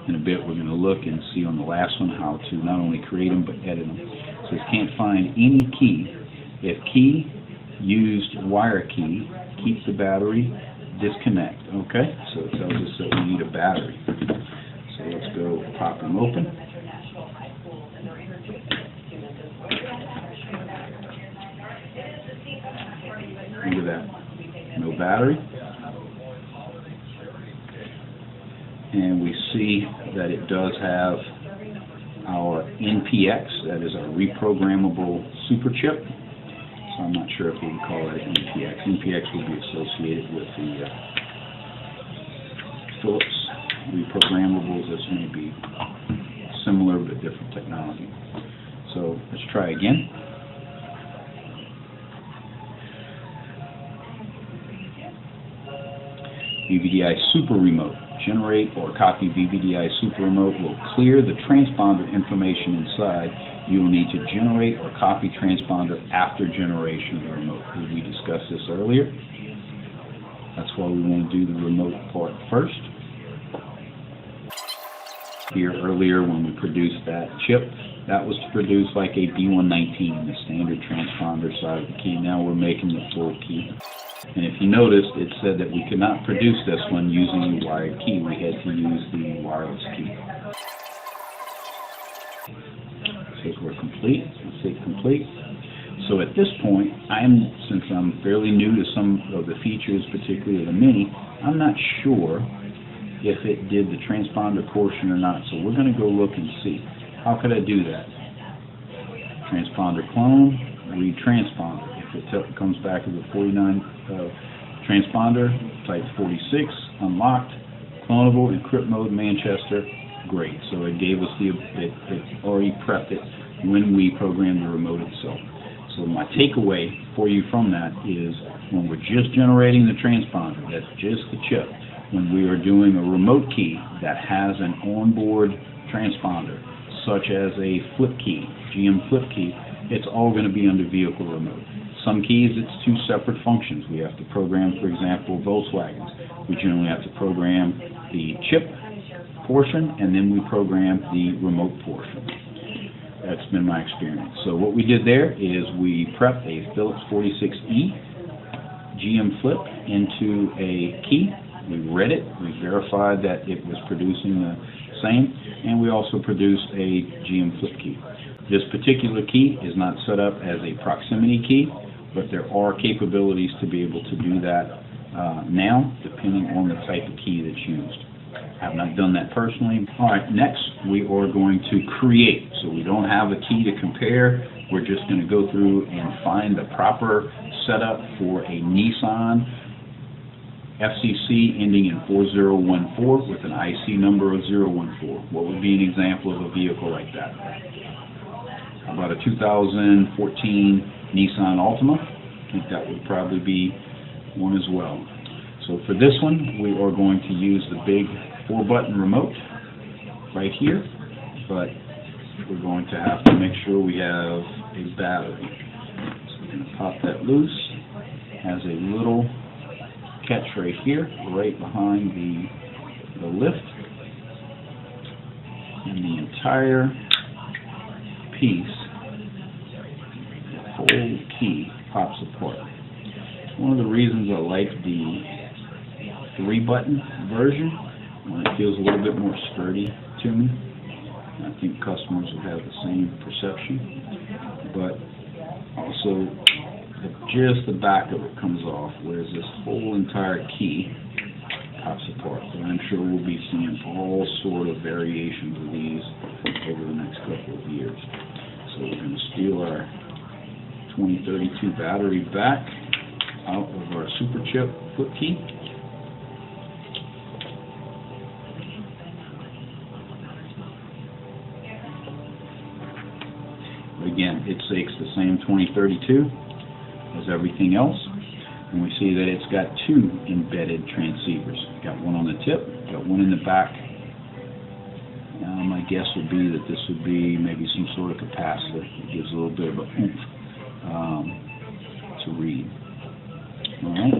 In a bit, we're going to look and see on the last one how to not only create them but edit them. It says can't find any key. If key used wire key, keep the battery, disconnect. Okay, so it tells us that we need a battery. So let's go pop them open. Look at that, no battery. And we see that it does have our NPX, that is our reprogrammable super chip. So I'm not sure if we can call it NPX. NPX will be associated with the Philips reprogrammables. This may be similar but different technology. So let's try again. VVDI Super Remote. Generate or copy VVDI Super Remote will clear the transponder information inside. You will need to generate or copy transponder after generation of the remote. We discussed this earlier. That's why we want to do the remote part first. Here earlier when we produced that chip, that was to produce like a B119, the standard transponder side of the key. Now we're making the full key. And if you noticed, it said that we could not produce this one using the wired key. We had to use the wireless key. So we're complete. Let's hit complete. So at this point, since I'm fairly new to some of the features, particularly the Mini, I'm not sure if it did the transponder portion or not. So we're going to go look and see. How could I do that? Transponder clone, read transponder. If it comes back as a 49 transponder, type 46, unlocked, clonable, encrypt mode, Manchester, great. So it gave us it already prepped it when we programmed the remote itself. So my takeaway for you from that is when we're just generating the transponder, that's just the chip, when we are doing a remote key that has an onboard transponder, such as a flip key, GM flip key, it's all going to be under vehicle remote. Some keys, it's two separate functions. We have to program, for example, Volkswagens. We generally have to program the chip portion, and then we program the remote portion. That's been my experience. So what we did there is we prepped a Philips 46E GM flip into a key. We read it. We verified that it was producing the same, and we also produced a GM flip key. This particular key is not set up as a proximity key, but there are capabilities to be able to do that now, depending on the type of key that's used. I have not done that personally. All right, next we are going to create. So we don't have a key to compare. We're just going to go through and find the proper setup for a Nissan FCC ending in 4014 with an IC number of 014. What would be an example of a vehicle like that? About a 2014 Nissan Altima. I think that would probably be one as well. So for this one, we are going to use the big 4-button remote right here, but we're going to have to make sure we have a battery. So we're going to pop that loose. It has a little catch right here, right behind the lift, and the entire piece, the whole key, pops apart. One of the reasons I like the 3-button version, when it feels a little bit more sturdy to me. I think customers will have the same perception, but also just the back of it comes off, whereas this whole entire key pops apart. So I'm sure we'll be seeing all sort of variations of these over the next couple of years. So we're going to steal our 2032 battery back out of our super chip foot key. Again, it takes the same 2032 as everything else, and we see that it's got 2 embedded transceivers. Got one on the tip, got one in the back. My guess would be that this would be maybe some sort of capacitor. It gives a little bit of a oomph to read. Alright, so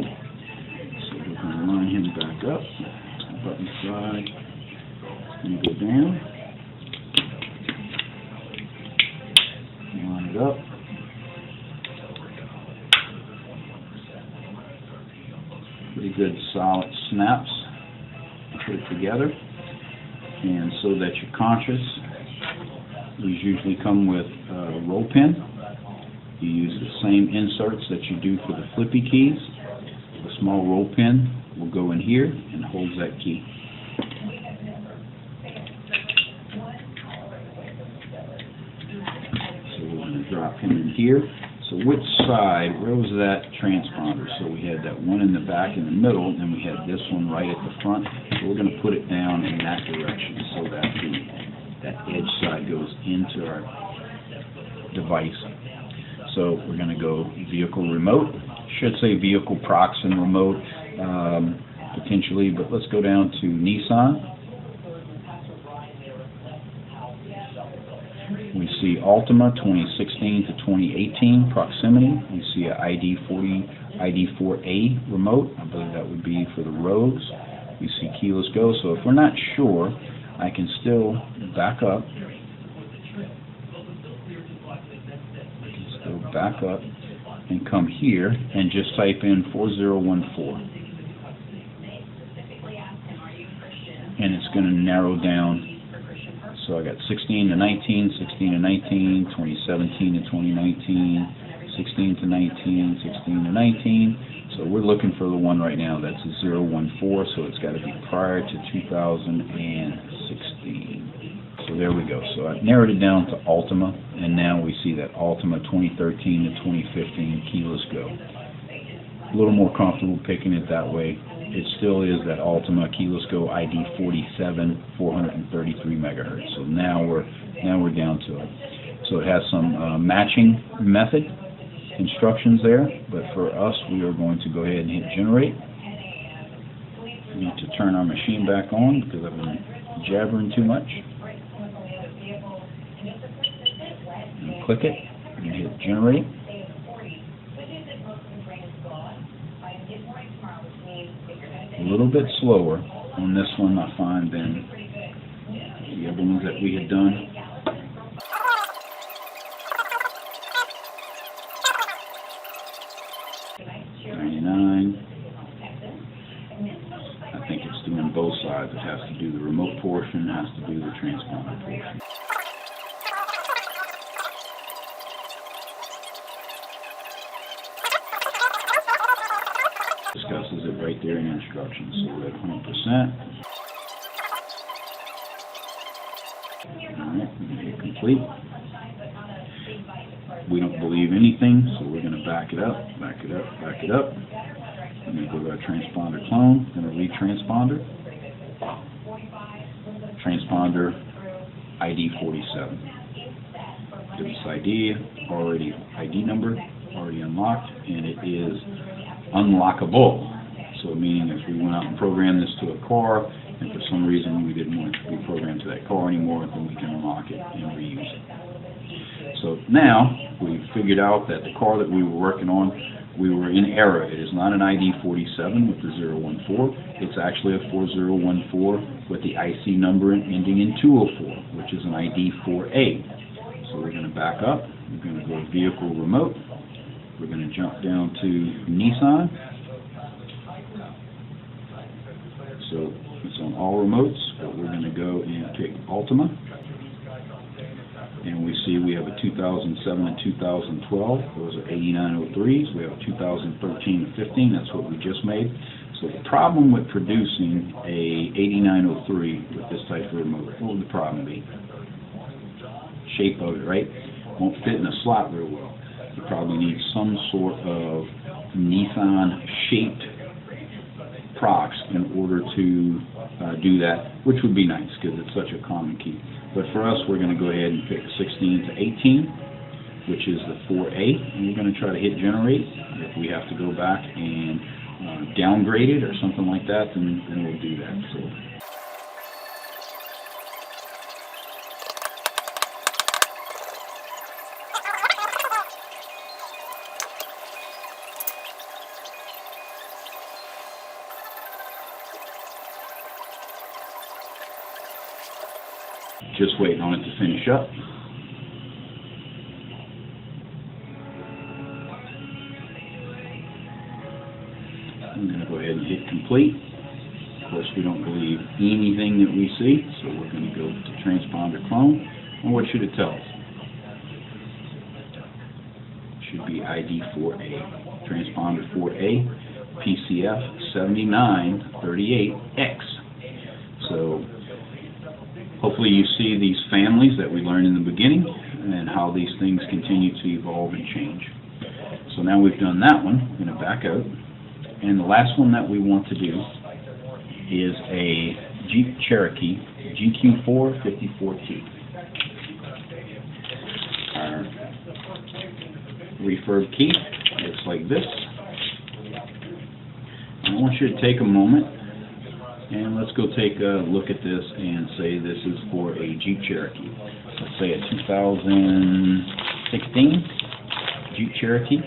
we're going to line him back up. Button side is going to go down. Line it up. Pretty good solid snaps to put it together. And so that you're conscious, these usually come with a roll pin. You use the same inserts that you do for the flippy keys. The small roll pin will go in here and holds that key. So we're going to drop him in here. So which side, where was that transponder? So we had that one in the back in the middle, and then we had this one right at the front. So we're going to put it down in that direction so that that edge side goes into our device. So we're going to go vehicle remote. Should say vehicle prox and remote potentially, but let's go down to Nissan. We see Altima 2016 to 2018 proximity. We see a ID4A remote. I believe that would be for the roads. We see keyless go. So if we're not sure, I can still back up. And come here and just type in 4014. And it's going to narrow down. So I got 16 to 19, 16 to 19, 2017 to 2019, 16 to 19, 16 to 19. So we're looking for the one right now that's a 014, so it's got to be prior to 2016. So there we go. So I've narrowed it down to Altima, and now we see that Altima 2013 to 2015 keyless go. A little more comfortable picking it that way. It still is that Altima keyless go ID 47 433 megahertz. So now we're down to it. So it has some matching method instructions there, but for us we are going to go ahead and hit generate. We need to turn our machine back on because I've been jabbering too much. And click it and hit generate. A little bit slower on this one, I find, than the other ones that we had done. I think it's doing both sides. It has to do the remote portion, it has to do the transponder portion. Discusses it right there in instructions. So we're at 100%. Alright, we can hit complete. We don't believe anything, so we're going to back it up, back it up, back it up. I'm going to go to our transponder clone, going to retransponder. Transponder ID 47. Device ID, ID number, already unlocked, and it is unlockable. So meaning if we went out and programmed this to a car, and for some reason we didn't want it to be programmed to that car anymore, then we can unlock it and reuse it. So now we've figured out that the car that we were working on, we were in error. It is not an ID 47 with the 014. It's actually a 4014 with the IC number ending in 204, which is an ID 4A. So we're going to back up. We're going to go to Vehicle Remote. We're going to jump down to Nissan. So it's on all remotes, but we're going to go and pick Altima. And we see we have a 2007 and 2012. Those are 8903s. We have a 2013 and 15. That's what we just made. So the problem with producing a 8903 with this type of remote, what would the problem be? Shape of it, right? Won't fit in a slot real well. You probably need some sort of Nissan-shaped procs in order to do that, which would be nice because it's such a common key. But for us, we're going to go ahead and pick 16 to 18, which is the 4A, and we're going to try to hit generate. If we have to go back and downgrade it or something like that, then we'll do that. So. Just waiting on it to finish up. I'm going to go ahead and hit complete. Of course, we don't believe anything that we see, so we're going to go to transponder clone. And what should it tell us? It should be ID 4A. Transponder 4A, PCF 7938X. So hopefully you see these families that we learned in the beginning and how these things continue to evolve and change. So now we've done that one. We're going to back out. And the last one that we want to do is a Jeep Cherokee GQ4 54T. Our refurb key looks like this. And I want you to take a moment and let's go take a look at this and say this is for a Jeep Cherokee. Let's say a 2016 Jeep Cherokee. I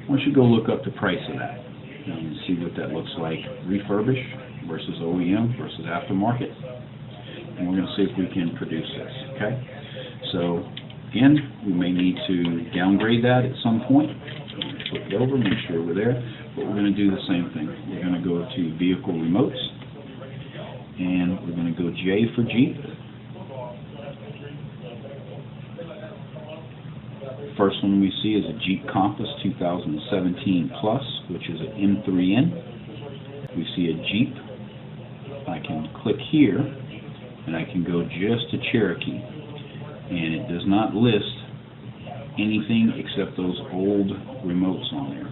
want you to go look up the price of that and see what that looks like refurbished versus OEM versus aftermarket. And we're going to see if we can produce this, okay? So, again, we may need to downgrade that at some point. Flip it over, make sure we're there. But we're going to do the same thing. We're going to go to Vehicle Remotes. And we're going to go J for Jeep. First one we see is a Jeep Compass 2017 Plus, which is an M3N. We see a Jeep. I can click here, and I can go just to Cherokee. And it does not list anything except those old remotes on there.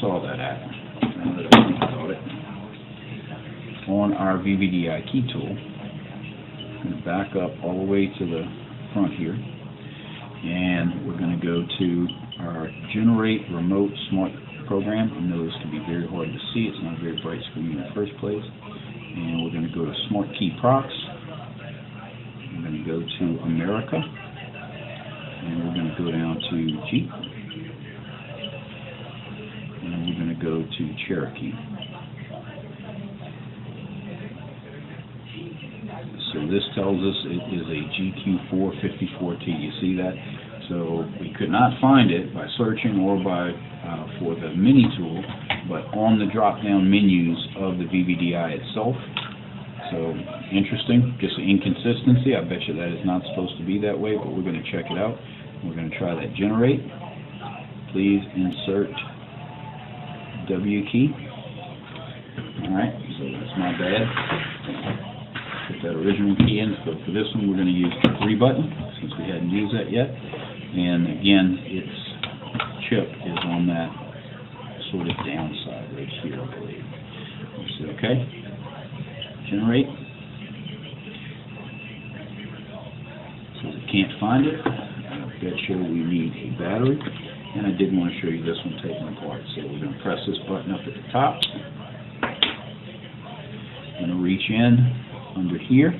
saw that at, now that I think about it, on our VVDI key tool. I'm going to back up all the way to the front here, and we're going to go to our Generate Remote Smart Program. I know this can be very hard to see. It's not a very bright screen in the first place. And we're going to go to Smart Key Procs. We're going to go to America, and we're going to go down to Jeep, and we're going to go to Cherokee. So this tells us it is a GQ454T. You see that? So we could not find it by searching or by for the mini tool, but on the drop-down menus of the VVDI itself. So interesting, just an inconsistency. I bet you that is not supposed to be that way, but we're going to check it out. We're going to try that generate. Please insert W key. All right, so that's my bad. Put that original key in. So for this one, we're going to use the 3 button since we hadn't used that yet. And again, its chip is on that sort of downside right here, I believe. Let's see, okay. Generate. So we can't find it. I bet you we need a battery. And I did want to show you this one taken apart. So we're going to press this button up at the top. I'm going to reach in under here. It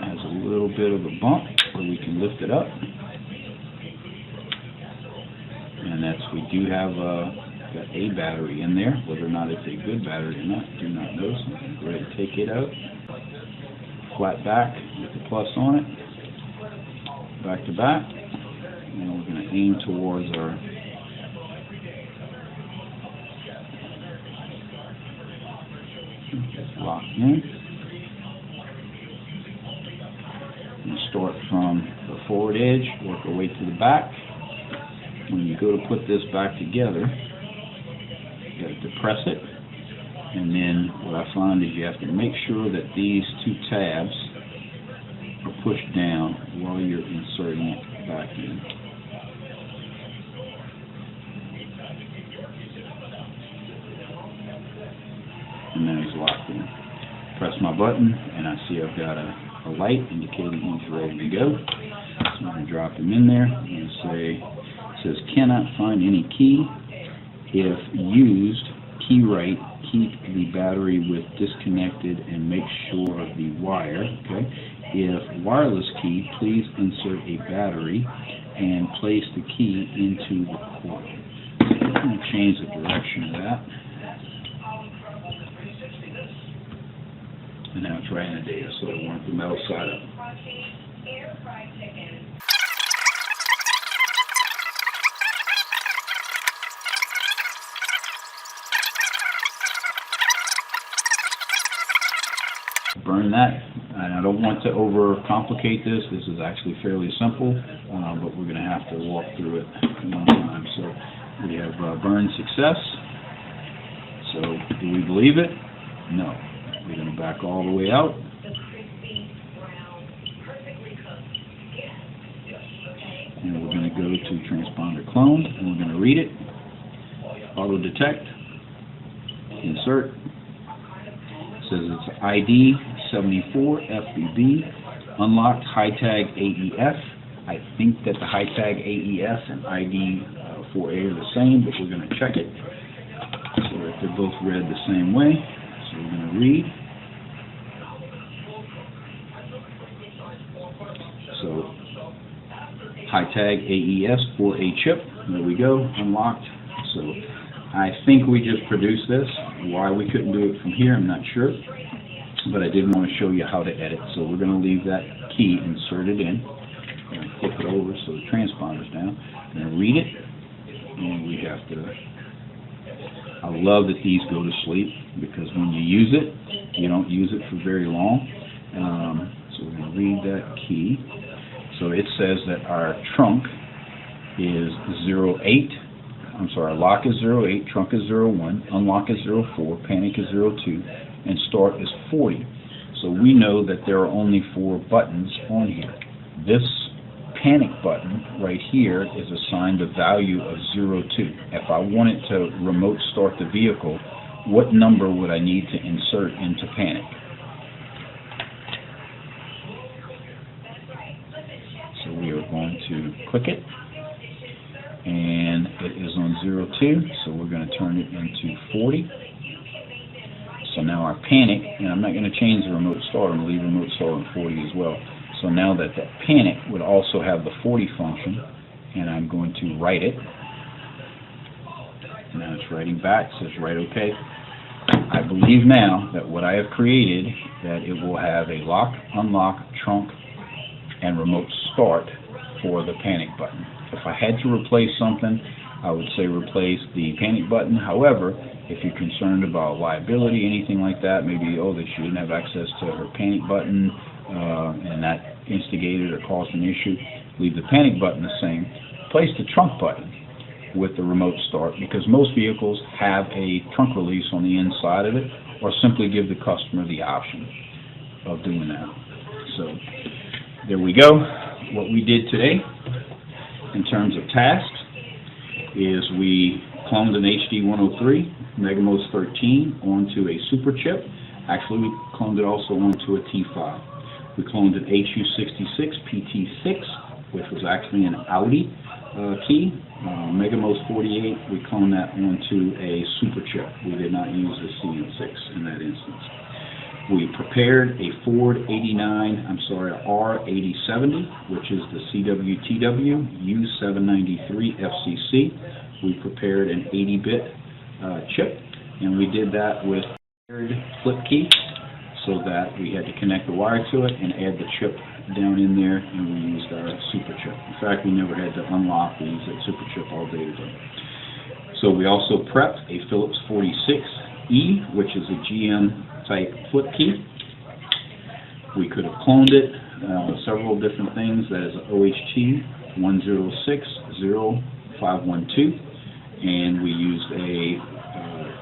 has a little bit of a bump so we can lift it up. And that's, we do have got a battery in there. Whether or not it's a good battery or not, do not know. So I'm going to go ahead and take it out. Flat back with the plus on it. Back to back. And we're going to aim towards our locked in. And start from the forward edge, work our way to the back. When you go to put this back together, you got to depress it, and then what I find is you have to make sure that these 2 tabs are pushed down while you're inserting it back in. And then it's locked in. Press my button, and I see I've got a light indicating he's ready to go. So I'm going to drop him in there and say, it says cannot find any key. If used, key right, keep the battery with disconnected and make sure of the wire. Okay. If wireless key, please insert a battery and place the key into the coil. I'm going to change the direction of that. And now it's right in the data, so I want the metal side up. Burn that, and I don't want to overcomplicate this. This is actually fairly simple, but we're going to have to walk through it one time. So we have burn success. So do we believe it? No. We're going to back all the way out. And we're going to go to transponder clone, and we're going to read it. Auto detect. Insert. It says it's ID 74 FBB. Unlocked high tag AES. I think that the high tag AES and ID 4A are the same, but we're going to check it. So that they're both read the same way. So we're going to read. So high tag AES 4A chip. There we go. Unlocked. So I think we just produced this. Why we couldn't do it from here, I'm not sure. But I did want to show you how to edit. So we're going to leave that key inserted in. We're going to flip it over so the transponder's down. We're going to read it. And we have to... I love that these go to sleep because when you use it, you don't use it for very long. So we're going to read that key. So it says that our trunk is 08. I'm sorry, lock is 08, trunk is 01, unlock is 04, panic is 02, and start is 40. So we know that there are only 4 buttons on here. This panic button right here is assigned a value of 02. If I wanted to remote start the vehicle, what number would I need to insert into panic? So we are going to click it, and it is on 02, so we're going to turn it into 40. So now our panic, and I'm not going to change the remote start, I'm going to leave remote start on 40 as well. So now that panic would also have the 40 function, and I'm going to write it. Now it's writing back, says write OK. I believe now that what I have created, that it will have a lock, unlock, trunk, and remote start for the panic button. If I had to replace something, I would say replace the panic button. However, if you're concerned about liability, anything like that, maybe, oh, she didn't have access to her panic button, and that instigated or caused an issue, leave the panic button the same. Place the trunk button with the remote start, because most vehicles have a trunk release on the inside of it, or simply give the customer the option of doing that. So there we go. What we did today in terms of tasks is we cloned an HD103 Megamos 13 onto a super chip. Actually, we cloned it also onto a T5. We cloned an HU66 PT6, which was actually an Audi key. Megamos 48, we cloned that onto a super chip. We did not use the CN6 in that instance. We prepared a Ford R8070, which is the CWTW U793 FCC. We prepared an 80-bit chip, and we did that with flip key, so that we had to connect the wire to it and add the chip down in there, and we used our super chip. In fact, we never had to unlock. We used that super chip all day today. So we also prepped a Phillips 46E, which is a GM type flip key. We could have cloned it, several different things. That is OHT 1060512, and we used a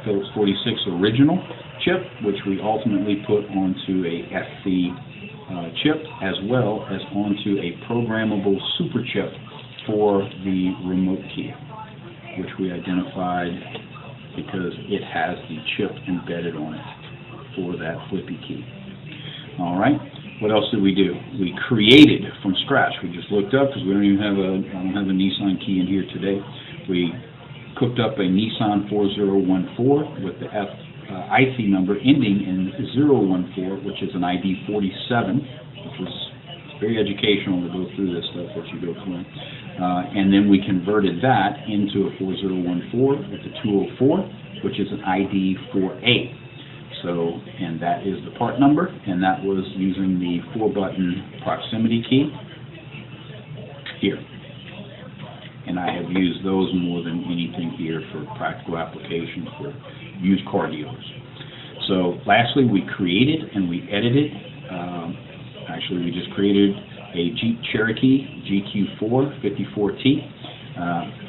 Phillips 46 original chip, which we ultimately put onto a SC chip, as well as onto a programmable super chip for the remote key, which we identified because it has the chip embedded on it for that flippy key. All right, what else did we do? We created from scratch. We just looked up, because we don't even have I don't have a Nissan key in here today. We cooked up a Nissan 4014 with the IC number ending in 014, which is an ID 47, which was very educational to go through this stuff that you go through. And then we converted that into a 4014 with a 204, which is an ID 4A. So, and that is the part number, and that was using the 4-button proximity key here. And I have used those more than anything here for practical applications for used car dealers. So lastly, we created and we edited, actually we just created a Jeep Cherokee GQ4 54T.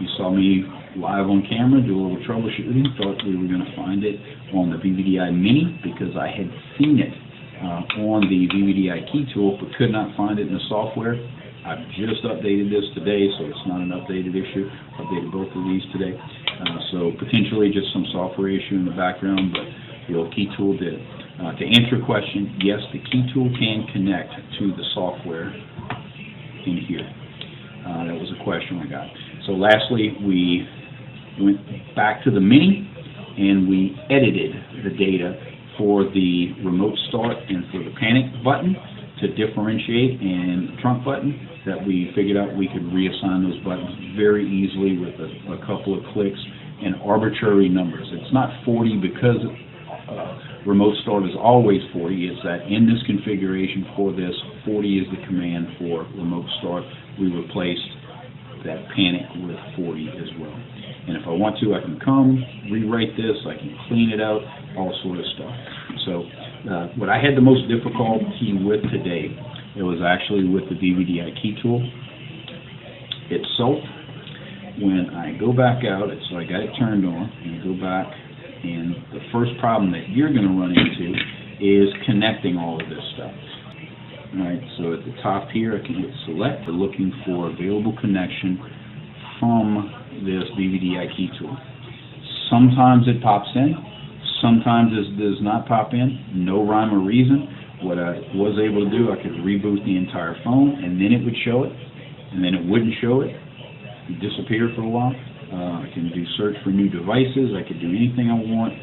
You saw me live on camera do a little troubleshooting, thought we were going to find it on the VVDI Mini because I had seen it on the VVDI key tool but could not find it in the software. I've just updated this today, so it's not an updated issue. Updated both of these today. So potentially just some software issue in the background, but the old key tool did. To answer your question, yes, the key tool can connect to the software in here. That was a question I got. So lastly, we went back to the Mini and we edited the data for the remote start and for the panic button to differentiate, and the trunk button that we figured out we could reassign those buttons very easily with a couple of clicks and arbitrary numbers. It's not 40 because remote start is always 40. It's that in this configuration for this, 40 is the command for remote start. We replaced that panic with 40 as well. And if I want to, I can come, rewrite this, I can clean it out, all sort of stuff. So what I had the most difficulty with today, it was actually with the VVDI key tool itself. When I go back out, so I got it turned on, and go back, and the first problem that you're going to run into is connecting all of this stuff. Alright, so at the top here I can hit select. We're looking for available connection from this BVDI key tool. Sometimes it pops in, sometimes it does not pop in, no rhyme or reason. What I was able to do, I could reboot the entire phone and then it would show it, and then it wouldn't show it. It disappeared for a while. I can do search for new devices, I could do anything I want.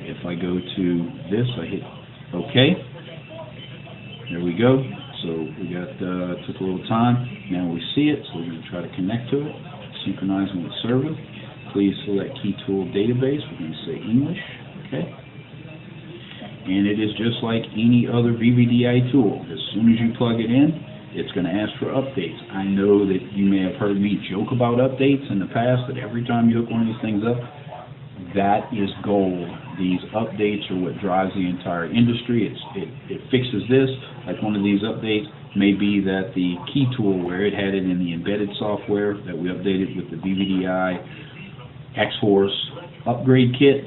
If I go to this, I hit OK. There we go. So we got, took a little time. Now we see it, so we're going to try to connect to it. Synchronizing with server. Please select key tool database. We're going to say English. Okay. And it is just like any other VVDI tool. As soon as you plug it in, it's going to ask for updates. I know that you may have heard me joke about updates in the past, that every time you hook one of these things up, that is gold. These updates are what drives the entire industry. It fixes this. Like one of these updates may be that the key tool, where it had it in the embedded software that we updated with the VVDI Xhorse upgrade kit,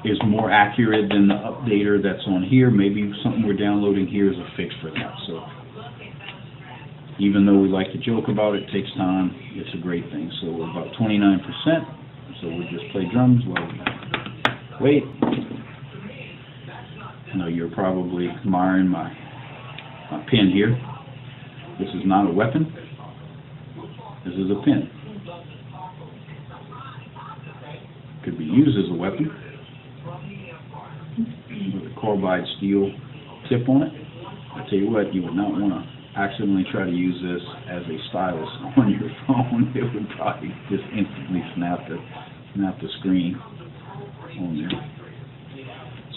is more accurate than the updater that's on here. Maybe something we're downloading here is a fix for that. So even though we like to joke about it, it takes time. It's a great thing. So we're about 29%. So we'll just play drums while we wait. I know you're probably admiring my pen here. This is not a weapon. This is a pen. Could be used as a weapon with a carbide steel tip on it. I tell you what, you would not want to accidentally try to use this as a stylus on your phone. It would probably just instantly snap the screen on there.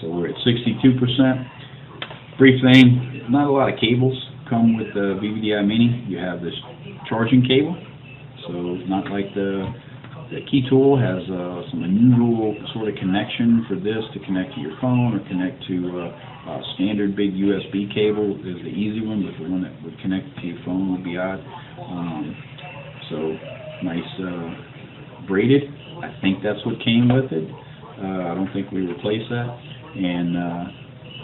So we're at 62%. Brief thing, not a lot of cables come with the VVDI Mini. You have this charging cable, so it's not like the key tool has some unusual sort of connection for this to connect to your phone or connect to a standard big USB cable is the easy one, but the one that would connect to your phone would be odd. So nice braided. I think that's what came with it. I don't think we replaced that. And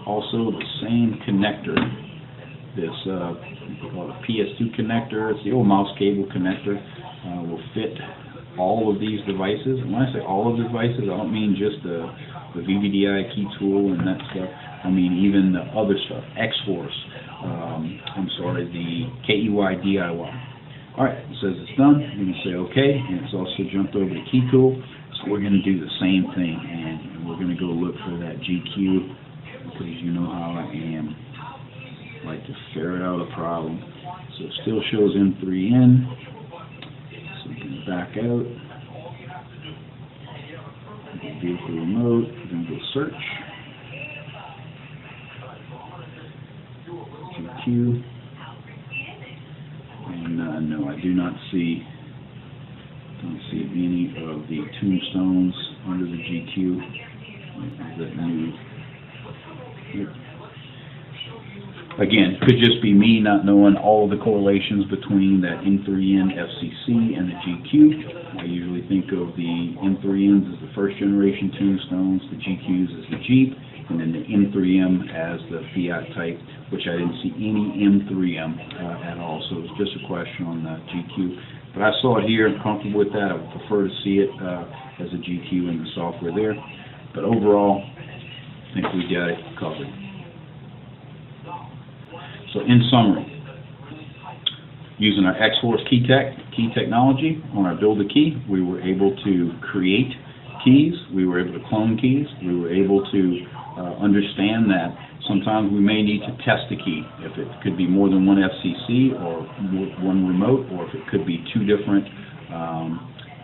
also the same connector. This we call it a PS2 connector. It's the old mouse cable connector. Will fit all of these devices. And when I say all of the devices, I don't mean just the VVDI key tool and that stuff. I mean even the other stuff, Xhorse, the KEY DIY. Alright, it says it's done. We're going to say OK, and it's also jumped over to key tool. So we're going to do the same thing, and we're going to go look for that GQ, because you know how I am. I like to ferret out a problem. So it still shows M3N. So we can back out. Vehicle remote. We're going to go search. GQ. And no, I do not see. Don't see any of the tombstones under the GQ. That new. Again, it could just be me not knowing all of the correlations between that M3N FCC and the GQ. I usually think of the M3Ns as the first generation tombstones, the GQs as the Jeep, and then the M3M as the Fiat type, which I didn't see any M3M at all, so it's just a question on the GQ. But I saw it here, I'm comfortable with that. I would prefer to see it as a GQ in the software there. But overall, I think we got it covered. So in summary, using our Xhorse key technology on our build a key, we were able to create keys, we were able to clone keys, we were able to understand that sometimes we may need to test a key, if it could be more than one FCC or one remote, or if it could be two different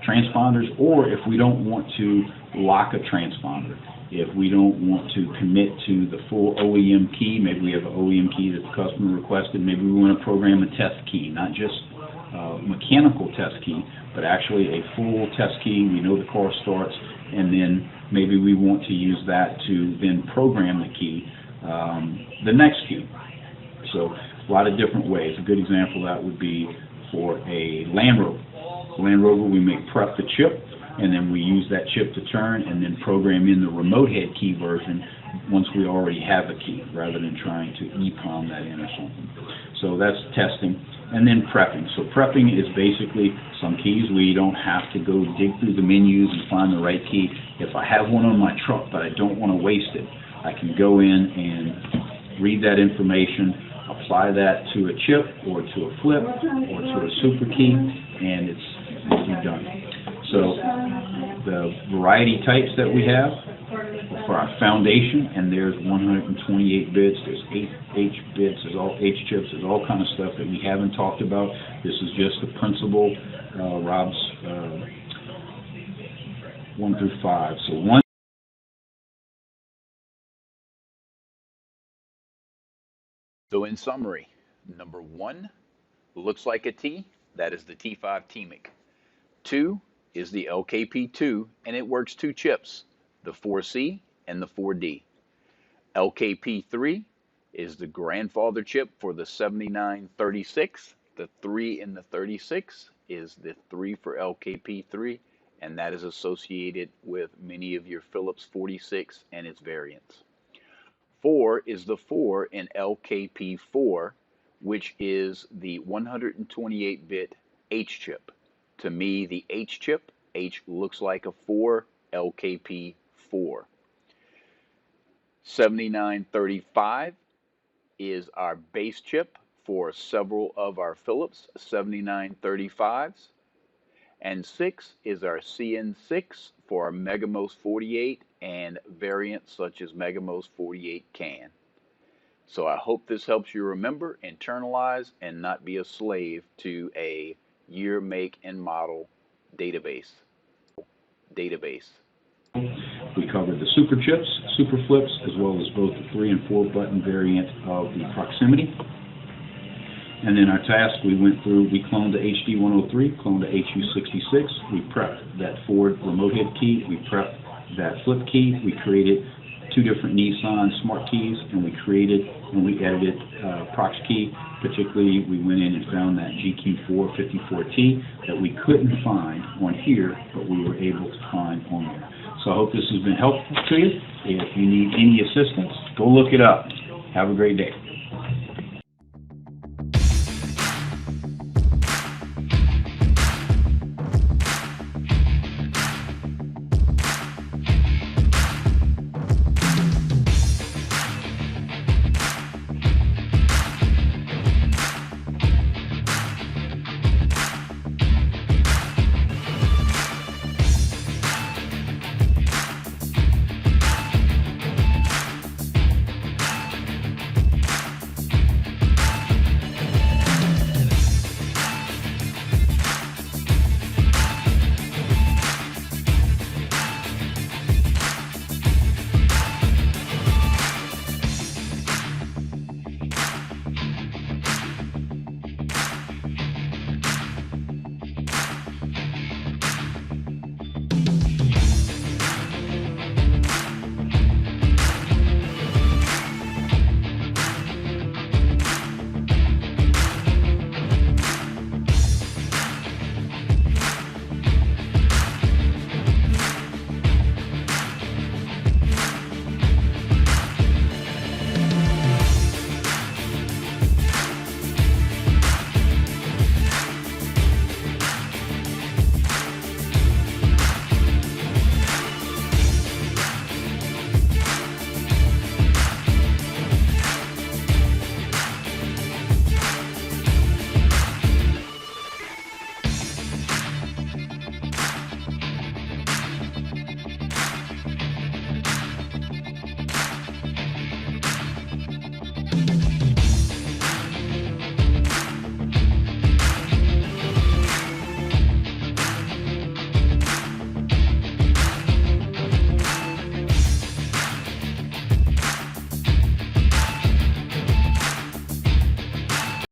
transponders, or if we don't want to lock a transponder. If we don't want to commit to the full OEM key, maybe we have an OEM key that the customer requested, maybe we want to program a test key, not just mechanical test key, but actually a full test key. We know the car starts, and then maybe we want to use that to then program the key, the next key. So a lot of different ways. A good example of that would be for a Land Rover. Land Rover, we may prep the chip. and then we use that chip to turn and then program in the remote head key version once we already have a key, rather than trying to EEPROM that in or something. So that's testing. And then prepping. So prepping is basically some keys where you don't have to go dig through the menus and find the right key. If I have one on my truck but I don't want to waste it, I can go in and read that information, apply that to a chip or to a flip or to a super key, and it's done. So the variety types that we have for our foundation, and there's 128 bits, there's 8 H bits, there's all H chips, there's all kind of stuff that we haven't talked about. This is just the principal, Rob's 1 through 5. So one. So in summary, number 1 looks like a T, that is the T5 TMIC. 2 is the LKP2, and it works 2 chips, the 4C and the 4D. LKP3 is the grandfather chip for the 7936. The 3 in the 36 is the 3 for LKP3, and that is associated with many of your Philips 46 and its variants. 4 is the 4 in LKP4, which is the 128-bit H chip. To me, the H chip, H looks like a 4, LKP4. 7935 is our base chip for several of our Philips 7935s. And 6 is our CN6 for our Megamos 48 and variants such as Megamos 48 CAN. So I hope this helps you remember, internalize, and not be a slave to a year, make, and model database. We covered the super chips, super flips, as well as both the 3 and 4 button variant of the proximity. And then our task, we went through, we cloned the HD103, cloned the HU66, we prepped that Ford remote head key, we prepped that flip key, we created 2 different Nissan smart keys, and we created and we edited prox key. Particularly, we went in and found that GQ454T that we couldn't find on here, but we were able to find on there. So I hope this has been helpful to you. If you need any assistance, go look it up. Have a great day.